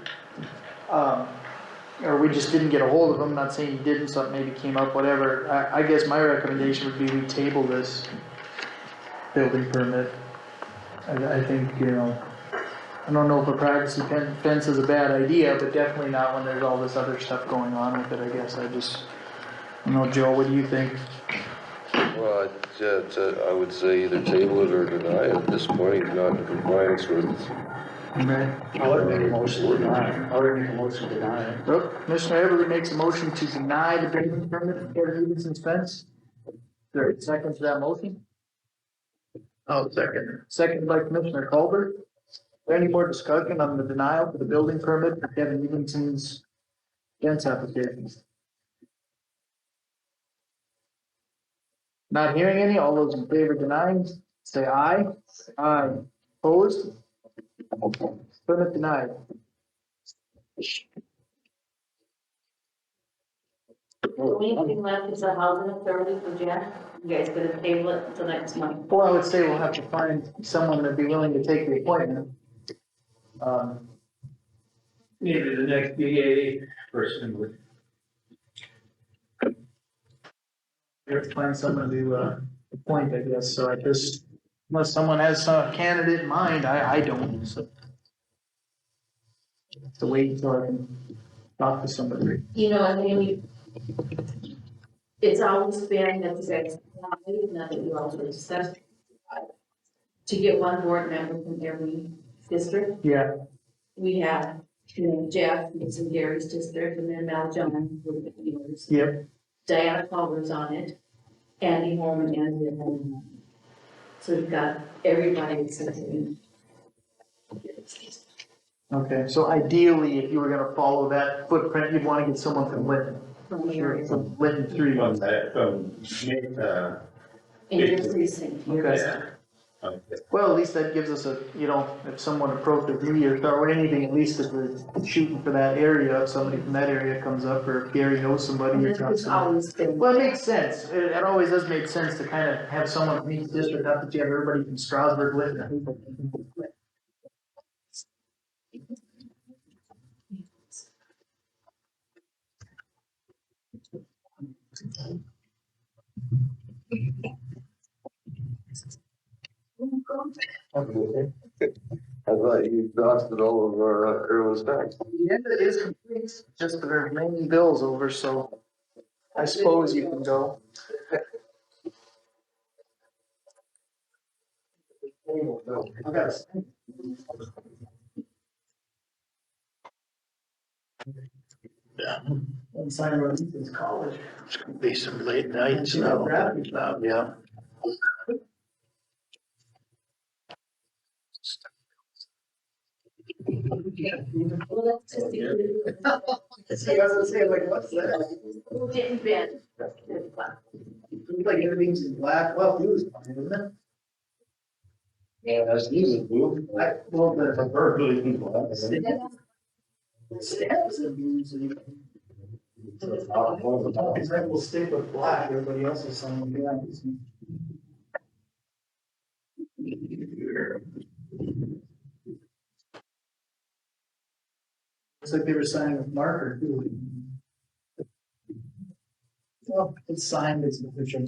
Or we just didn't get a hold of him, not saying he didn't, something maybe came up, whatever. I guess my recommendation would be we table this building permit. I think, I don't know if a privacy fence is a bad idea, but definitely not when there's all this other stuff going on with it, I guess. I don't know, Joe, what do you think? Well, I would say either table it or deny it at this point, he's not in compliance with. Okay. I would make a motion to deny. I would make a motion to deny it. Well, Commissioner Everly makes a motion to deny the building permit for Kevin Evenson's fence. There, second to that motion? I'll second. Second by Commissioner Colbert. Is there any more discussion on the denial for the building permit for Kevin Evenson's fence applications? Not hearing any, all those in favor denying, say aye. Aye. Opposed? Permit denied. The only thing left is a housing authority for Jack. You guys gonna table it until next month? Well, I would say we'll have to find someone that'd be willing to take the appointment. Maybe the next BA person would. We have to find someone to, appoint, I guess, so I just, unless someone has a candidate in mind, I don't, so. Have to wait until I can talk to somebody. I mean, it's always been that the guys, not that you also discussed, to get one board member from every district. Yeah, We have, Jeff, who's in Gary's district, and then Mel John, who's in yours. yep, Diana Culver's on it, Andy Holman, and Andy Holman. So we've got everybody except me. okay, so ideally, if you were gonna follow that footprint, you'd wanna get someone from Lytton. From the Sure, area, from Lytton 3. From that, in your precinct. Okay. yeah. Okay. Well, at least that gives us if someone approaches me or anything, at least if we're shooting for that area, if somebody from that area comes up, or if Gary knows somebody or It's something. always been. Well, it makes sense. It always does make sense to kind of have someone from each district, not that you have everybody from Strasburg, Lytton. I thought you exhausted all of our, everyone's time. The end is complete, just the remaining bills over, so I suppose you can go. Okay. Yeah, And sign Rose's college. it's gonna be some late nights now. Yeah. Well, that's just the. See, I was gonna say, like, what's that? We'll get in bed. Looks like everything's in black, well, blue is fine, isn't it? Yeah, that's usually blue. Well, the. Preferably in black. Stamps are blue, so you. It's like we'll stick with black, everybody else is saying black. Looks like they were signing with marker too. Well, it's signed, it's official.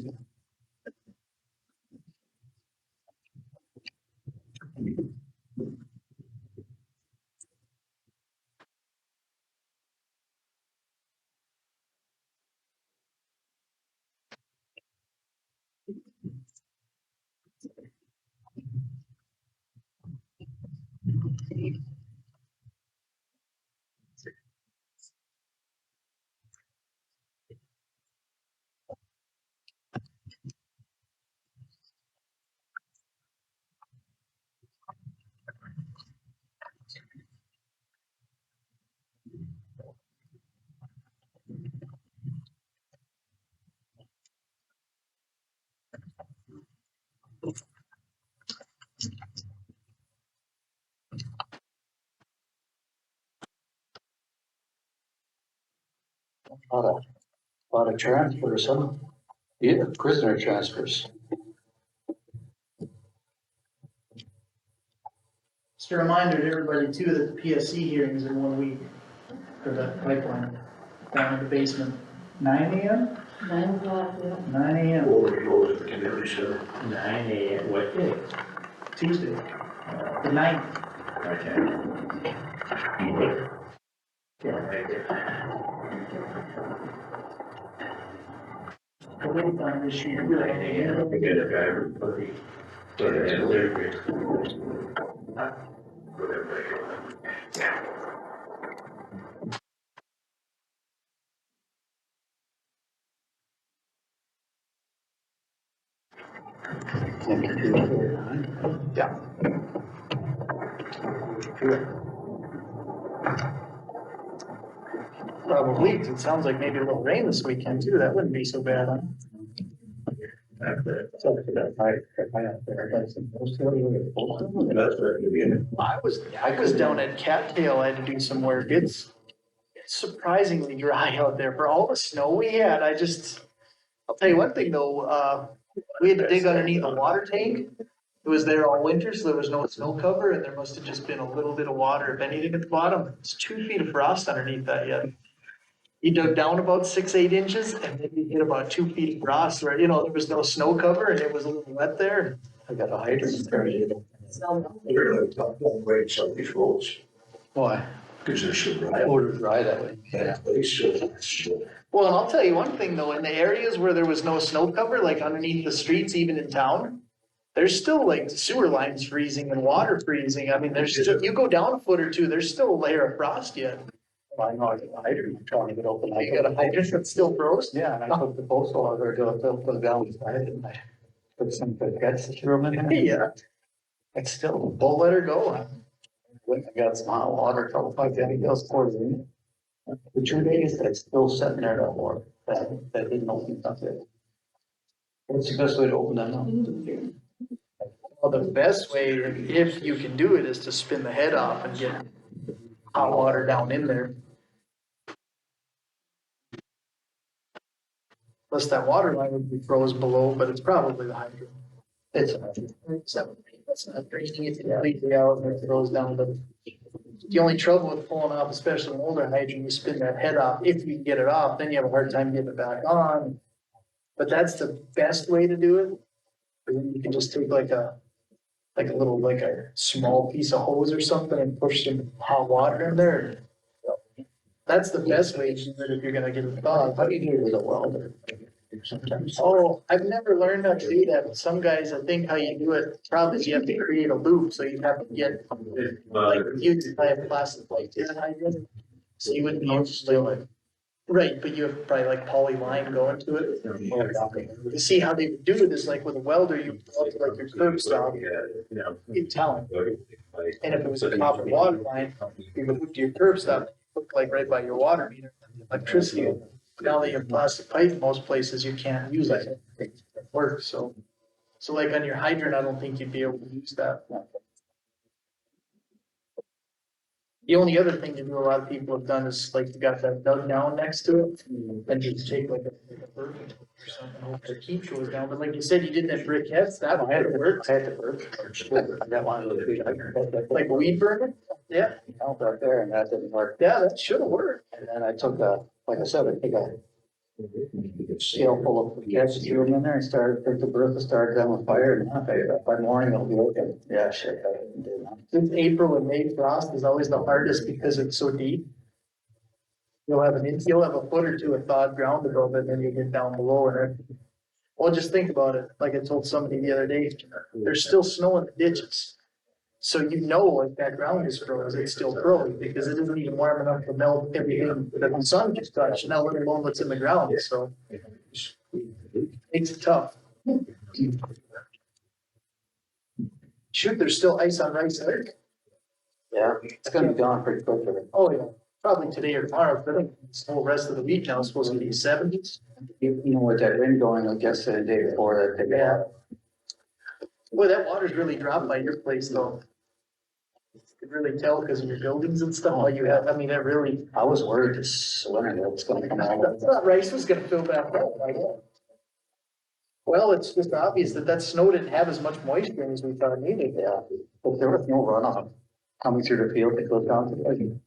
Lot of transfers, huh? Yeah, prisoner transfers. Just a reminder to everybody too that the PSC hearings are 1 week for that pipeline down in the basement. 9 AM? 9 o'clock, yeah. 9 AM, Overflows at the community center. 9 AM, what day? Tuesday, the 9th. Okay. Yeah, right there. The wait time this year. 9 AM, we got a driver for the, for the delivery. Yeah. Probably, it sounds like maybe a little rain this weekend too, that wouldn't be so bad, huh? That's right to be in it. I was down at Cattail, I had to do some work, it's surprisingly dry out there, for all the snow we had, I'll tell you one thing though, we had to dig underneath a water tank. It was there all winter, so there was no snow cover, and there must have just been a little bit of water, if anything, at the bottom. It's 2 feet of frost underneath that yet. You dug down about 6, 8 inches, and then you hit about 2 feet of frost, where, there was no snow cover, and it was a little wet there. I got a hydrant there. They're like, don't wait, some of these roads, Why? because they're so dry. Oh, it's dry that way. That place, so. Well, and I'll tell you one thing though, in the areas where there was no snow cover, like underneath the streets, even in town, there's still like sewer lines freezing and water freezing. I mean, there's still, you go down a foot or two, there's still a layer of frost yet. I know, I got a hydrant, I'm trying to get open. You got a hydrant that's still frozen? Yeah, and I took the postal over to down beside it, and I put some guts through them in there. Yeah, It's still, won't let her go. went and got some hot water, a couple times, anything else poured in. The 2 days, that's still sitting there no more, that didn't open up yet. What's the best way to open that up? Well, the best way, if you can do it, is to spin the head off and get hot water down in there. Unless that water line would be froze below, but it's probably the hydrant. It's, That's not draining it completely out and it throws down, but the only trouble with pulling off, especially an older hydrant, you spin that head off, if you can get it off, then you have a hard time getting it back on. But that's the best way to do it. And then you can just take like a small piece of hose or something and push some hot water in there. That's the best way to do it if you're gonna get it thawed. how do you do it with a welder? Sometimes. Oh, I've never learned how to do that, but some guys, I think how you do it, probably is you have to create a loop, so you have to get, like, you probably have plastic like this hydrant. So you wouldn't usually like, right, but you have probably like poly line going to it. You see how they would do it is like with a welder, you put like your curb stop in town. And if it was a copper water line, you would hook to your curb stop, hook like right by your water meter, electricity. Now that you have plastic pipe, most places you can't use it, it works, so. So like on your hydrant, I don't think you'd be able to use that. The only other thing to do, a lot of people have done is like you got that dug down next to it, and just take like a bird or something, hope to keep goes down, but like you said, you did that brick heads, that might have worked. I had to work. I got one of those weed, I had that Like a weed burner? Yeah, out back there and that didn't work. yeah, that should have worked. And then I took a, like I said, I took a seal full of gas, threw them in there and started, took the Bertha, started them on fire and by morning it'll be okay. Yeah, shit, I didn't do that. Since April and May frost is always the hardest because it's so deep. You'll have you'll have a foot or two of thawed ground above it, and then you get down below and well, just think about it, like I told somebody the other day, there's still snow in the ditches. So you know, like that ground is frozen, it's still frozen, because it isn't even warm enough to melt everything that the sun just touched, now let alone what's in the ground, so. It's tough. Shoot, there's still ice on Rice Lake. Yeah, it's gonna be gone pretty quickly. Oh, yeah, probably today or tomorrow, but I think this whole rest of the week now is supposed to be seventies. You know, with that wind going, like yesterday, the day before, that, Yeah. Boy, that water's really dropped by your place though. You could really tell because of your buildings and stuff, like you have, I mean, it really, I was worried this winter that it's gonna come I out. thought Rice was gonna fill back up, like. Well, it's just obvious that that snow didn't have as much moisture as we thought it needed. Yeah, but there was no runoff coming through the field that goes down to the.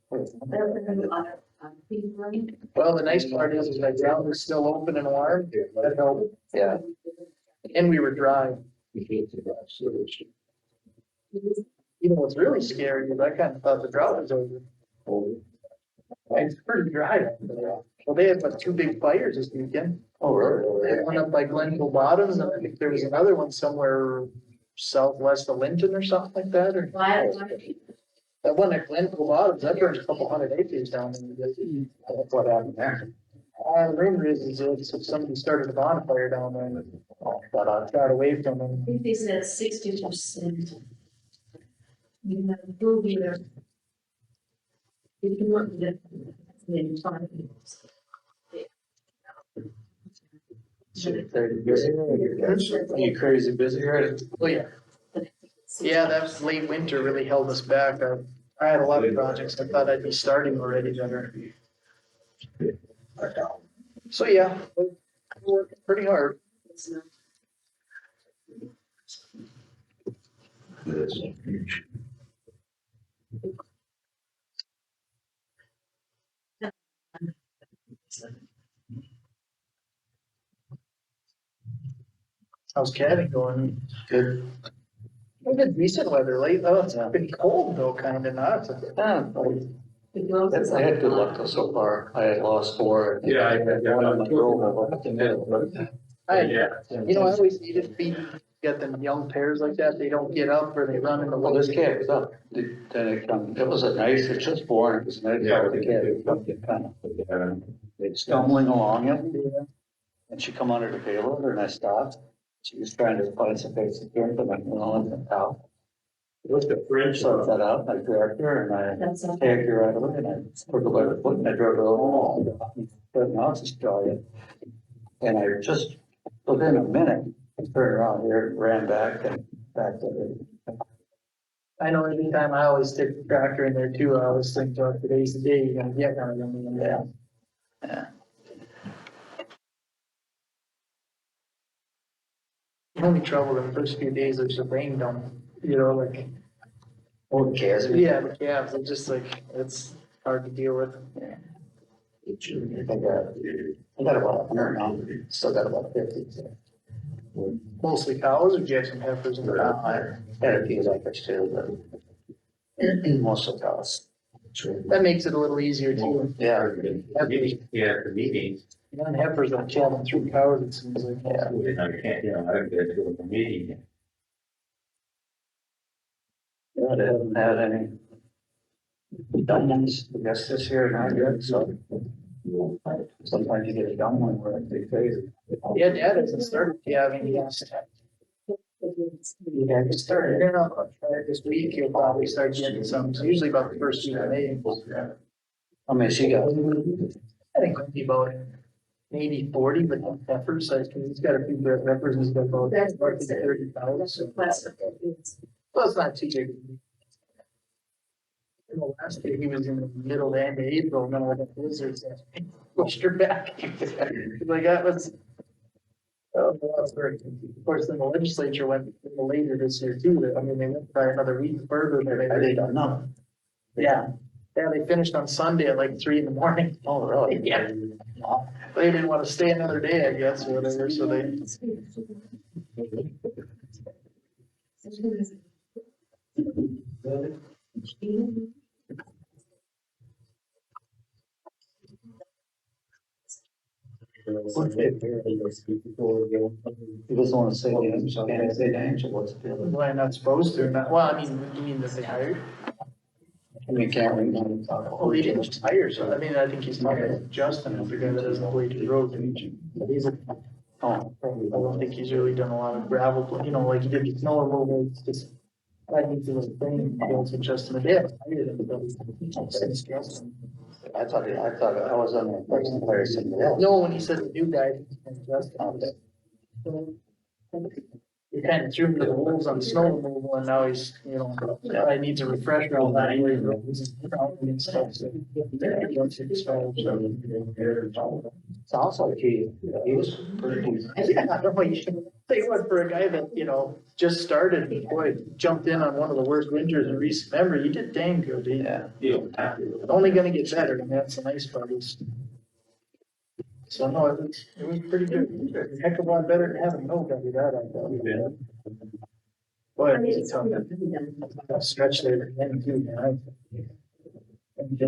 Well, the nice part is that ground was still open and warm, that helped, Yeah. and we were dry. You know, what's really scary is I kind of thought the drought was over. It's pretty dry. Well, they had, two big fires this weekend. Oh, really? They had one up by Glencoe Bottoms, and I think there was another one somewhere southwest of Linton or something like that, or. That one at Glencoe Bottoms, that burned a couple hundred acres down there. That's what happened there. The rumor is that somebody started a bonfire down there and got away from them. I think they said 60%. You have a full year. You can work with it. Maybe 5 years. Are you crazy busy, right? Oh, yeah. Yeah, that was late winter really held us back. I had a lot of projects. I thought I'd be starting already better. So, yeah, we're working pretty hard. How's Caddy going? Good. We've had decent weather lately. Oh, it's been cold though, kind of not. Yeah, I had good luck though so far. I had lost 4. Yeah, I had one on my roll. You know, I always needed feed. Get them young pairs like that, they don't get up or they run in the. Well, this cat was up, then it was a nice, it's just born, it was a nice, the cat was up, kind of stumbling along it. And she come under the payload and I stopped. She was trying to find some basic drink, but I'm on the top. What's the French? So I got out, I grabbed her and I tagged her right away and I took her by the foot and I drove her along. But now it's just joyous. And I just, within a minute, I turned around here and ran back and back to her. I know every time I always take the tractor in there too, I always think, oh, today's the day you're gonna get one of them. Yeah. Yeah. The only trouble the first few days is the rain dump, you know, like. Oh, the calves. Yeah, the calves, it's just like, it's hard to deal with. Yeah. I got about 100 now, still got about 50. So. Mostly cows or do you have some heifers in the I had a few heifers too, but mostly cows. That makes it a little easier too. Yeah. Yeah, the meetings. None heifers are traveling through cows, it seems like. Yeah. I can't, I don't get to a meeting. Yeah, they haven't had any dumb ones, I guess, this year, not yet, so. Sometimes you get a dumb one where it's crazy. Yeah, Dad hasn't started calving yet. Yeah, he started. this week, he'll probably start getting some, it's usually about the first week of May. How many she got? I think it'll be about maybe 40, but not peppers, so he's got a few red peppers, he's got about That's 30,000, so. Well, it's not too big. You know, last year he was in the middle and April, and then all the blizzards that pushed her back. Like that was. Oh, that's very, of course, then the legislature went a little later this year too, I mean, they went by another week further than I they don't know. Yeah, yeah, they finished on Sunday at like 3 in the morning. Oh, really? Yeah. They didn't wanna stay another day, I guess, or whatever, so they. He doesn't wanna say names, so can't say names, or what's the deal? Why not supposed to, not, well, I mean, you mean that they hired? We can't read them. Well, he didn't hire, so I mean, I think he's talking about Justin, the guy that doesn't blade the road. But he's a, oh, I don't think he's really done a lot of gravel, you know, like he did the snow removal, it's just. I need to thing, goes with Justin, yeah. I thought I was on the person where somebody else. No, when he said the new guy, Justin. He kind of threw him to the wolves on snow removal, and now he's, you know, I needs a refresher on that. And stuff, so. Sounds like he was pretty. Yeah, I don't know, you should say what for a guy that, you know, just started, boy, jumped in on one of the worst winters in recent memory, he did dang good, he. Yeah. Only gonna get better, and that's the nice part is. So no, it was pretty good, heck of a lot better than having nobody, that I thought. Boy, it was a tough stretch there at the end too, man. It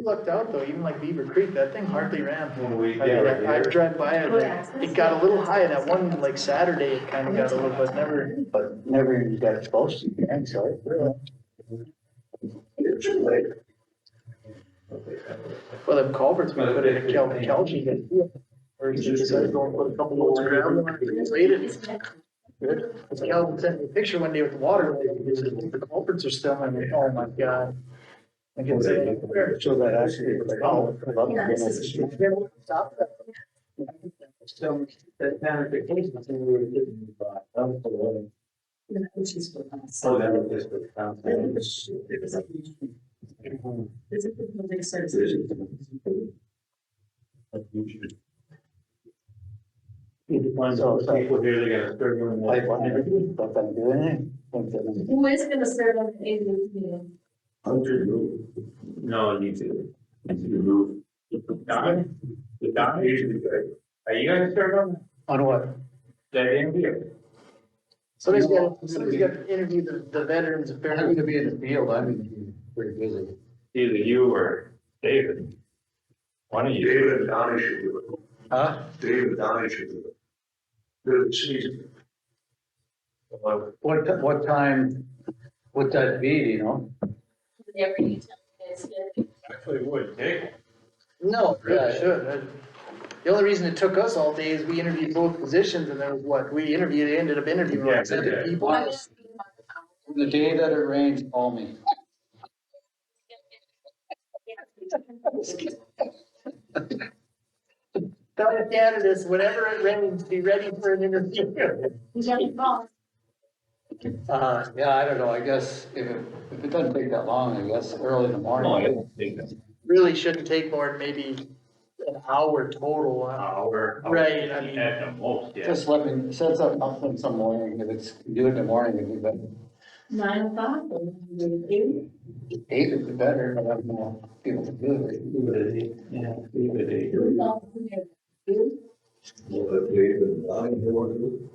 lucked out though, even like Beaver Creek, that thing hardly ran. I mean, I drive by it, it got a little high, that one, like Saturday, it kinda got a little, but never. But never even got exposed to the end, so. Well, them culverts we put in a Kelchi, or he just decided to go and put a couple loads of gravel in it, and wait it. Good. Calvin sent me a picture one day with the water, he said, the culverts are still, I mean, oh my god. I can say, So that actually. Oh. Stop that. So, that kind of vacation, I think we were getting, that was the wedding. Oh, that was just the conference. So, people here, they gotta start doing that. But I'm doing it. Who is gonna start on the 8th meeting? No, you do. You do move. Don? The Don usually good. Are you gonna start on On what? that interview? Somebody's got to interview the veterans I'm apparently. gonna be in the field, I'm pretty busy. Either you or David. One of you. David and Donnie should do it. Huh? David and Donnie should do it. Good season. What time would that be, you know? Whatever you tell me, it's good. Actually would, take. No, it really should. The only reason it took us all day is we interviewed both positions and there was what, we ended up interviewing like 7 people. The day that it rains, call me. Tell the candidates, whenever it rains, be ready for an interview. Yeah, I don't know, I guess if it doesn't take that long, I guess early in the morning. No, I don't think that's an Really shouldn't take more than maybe an hour total. hour. Right, I mean. At the most, yeah. Just let me, set something up in some morning, if it's, do it in the morning, it'd be better. 9 o'clock or 8? 8 would be better, but I don't know, people to do it. Yeah, leave it at 8. Well, if David and Donnie want to do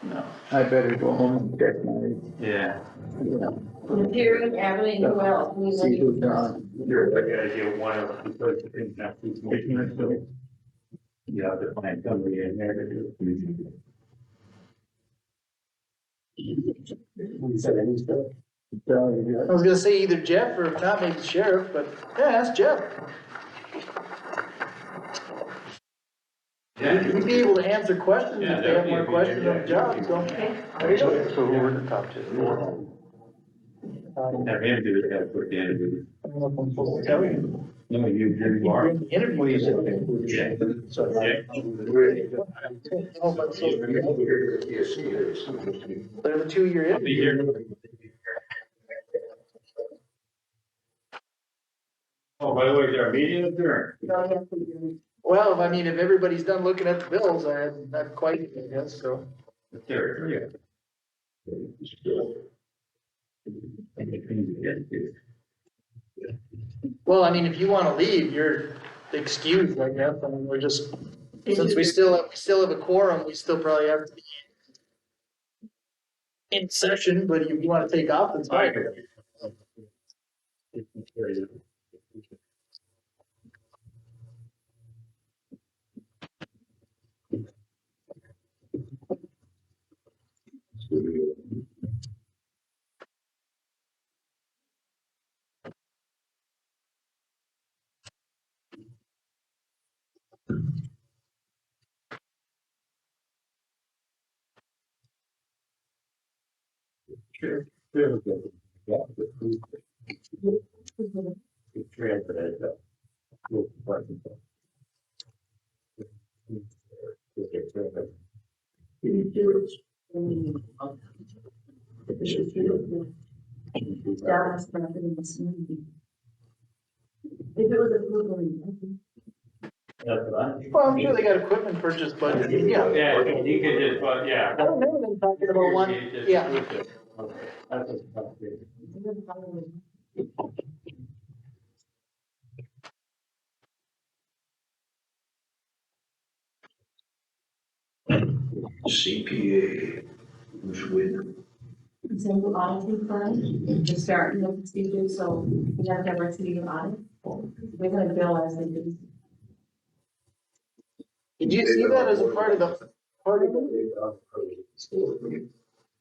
No. I better go home and check my, Yeah. Jerry, Evelyn, who else? see who's on. Sure, like the idea, one of the first things that he's making us do. You have to find somebody in there to do it. We said any stuff. I was gonna say either Jeff or if not, maybe the sheriff, but yeah, ask Jeff. We'd be able to answer questions if they have more questions on the job, so. Okay. There you go. So who were the top two? Have him do it, gotta put the interview. I don't know if I'm supposed to tell you. No, you are. During the interview, you said. Yes, it is. They're the 2-year I'll be here. Oh, by the way, is there a meeting adjourned? Well, I mean, if everybody's done looking at the bills, I'm quite, I guess, so. There, yeah. Well, I mean, if you wanna leave, you're excused, I guess, I mean, we're just, since we still have a quorum, we still probably have to be in session, but if you wanna take off, that's fine. Dallas, but I didn't see. If it was approved. Well, I'm sure they got equipment purchase budget, yeah. Yeah, you could just, but yeah. I don't remember them talking about one, yeah. That's a- CPA, who's with? Single auditing firm, just starting the procedure, so we have to have our city audit. We're gonna bill as they do. Did you see that as a part of the?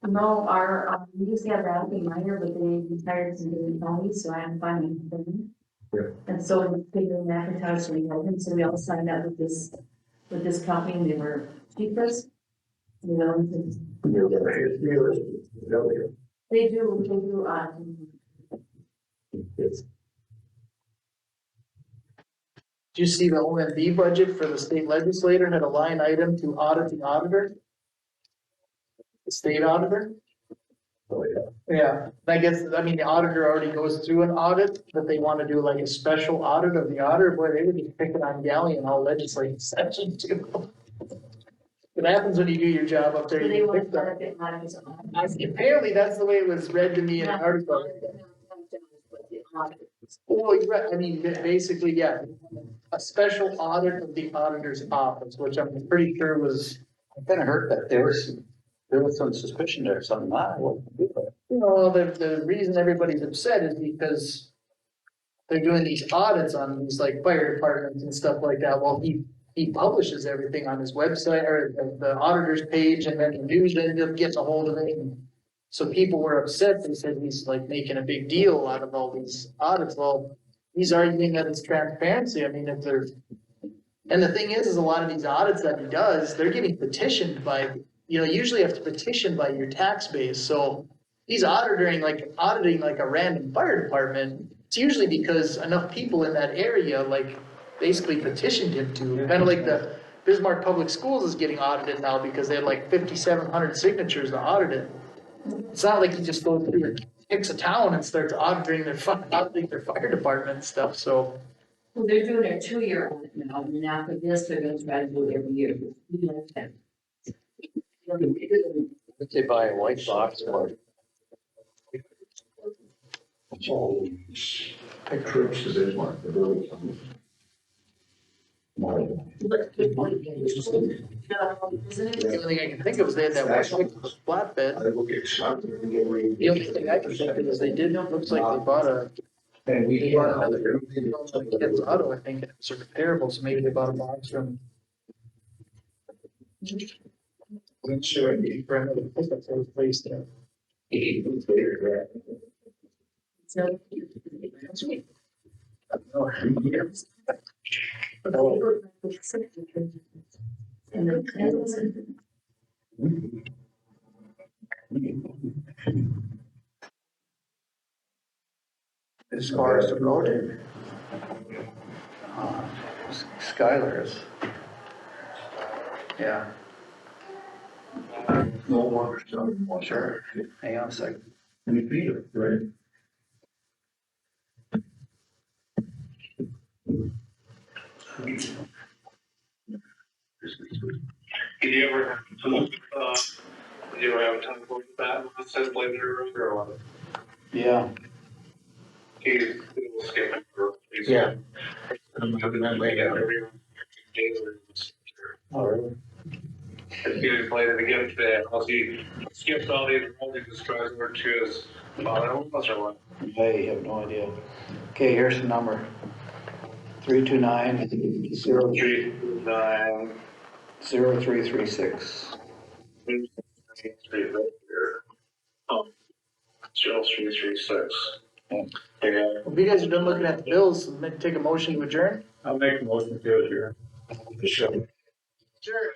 No, our, we used to have Ralphie Minor, but they retired some different counties, so I'm finding them. And so we figured advertised we had them, so we all signed up with this company, and they were cheapest. You know, they do, Did you see the OMB budget for the state legislator had a line item to audit the auditor? The state auditor? Oh, yeah. Yeah, I guess, I mean, the auditor already goes through an audit, but they wanna do like a special audit of the auditor, boy, they would be picking on Gally in all legislative sessions too. What happens when you do your job up so there? they You want get to picked on. benefit monitors on. Apparently, that's the way it was read to me in an article. Well, you're right, I mean, basically, yeah, a special audit of the auditor's office, which I'm pretty sure was, I kinda heard that there was some suspicion there, something, you know, the reason everybody's upset is because they're doing these audits on these like fire departments and stuff like that, well, he publishes everything on his website or the auditor's page, and then the news end up gets a hold of it. And so people were upset, they said he's like making a big deal out of all these audits, well, he's arguing that it's transparency, I mean, if there's. And the thing is a lot of these audits that he does, they're getting petitioned by, you know, usually you have to petition by your tax base, so. He's auditing like a random fire department, it's usually because enough people in that area like basically petitioned him to, kinda like the Bismarck Public Schools is getting audited now because they had like 5,700 signatures to audit it. It's not like he just goes through and picks a town and starts auditing their fire department and stuff, so. Well, they're doing their 2-year audit now, and then after this, they're gonna try to do it every year. if they buy a white box or. Trips to Bismarck, the village. The only thing I can think of is they had that one flatbed. I look at something. The only thing I can think of is they did, looks like they bought another, like Kid's Auto, I think, it's a repairable, so maybe they bought a box from. I'm sure it'd be for another pickup for the place there. So. Sweet. And then, As far as the road, Skylar is. Yeah, No longer stuff. sure. Hang on a second. We beat it, right? Did you ever have, did you ever have a time going back with the says later or what? Yeah. He's skipping for. Yeah. Oh, really? He played it again today, unless he skips all these runs, he just tries over to his father, was or what? I have no idea. Okay, here's the number. 329 3, 9, 0336. 3, 3, oh, 0336. Yeah. Yeah. If you guys are done looking at the bills, take a motion to adjourn? I'll make a motion to adjourn. Sure. Sure.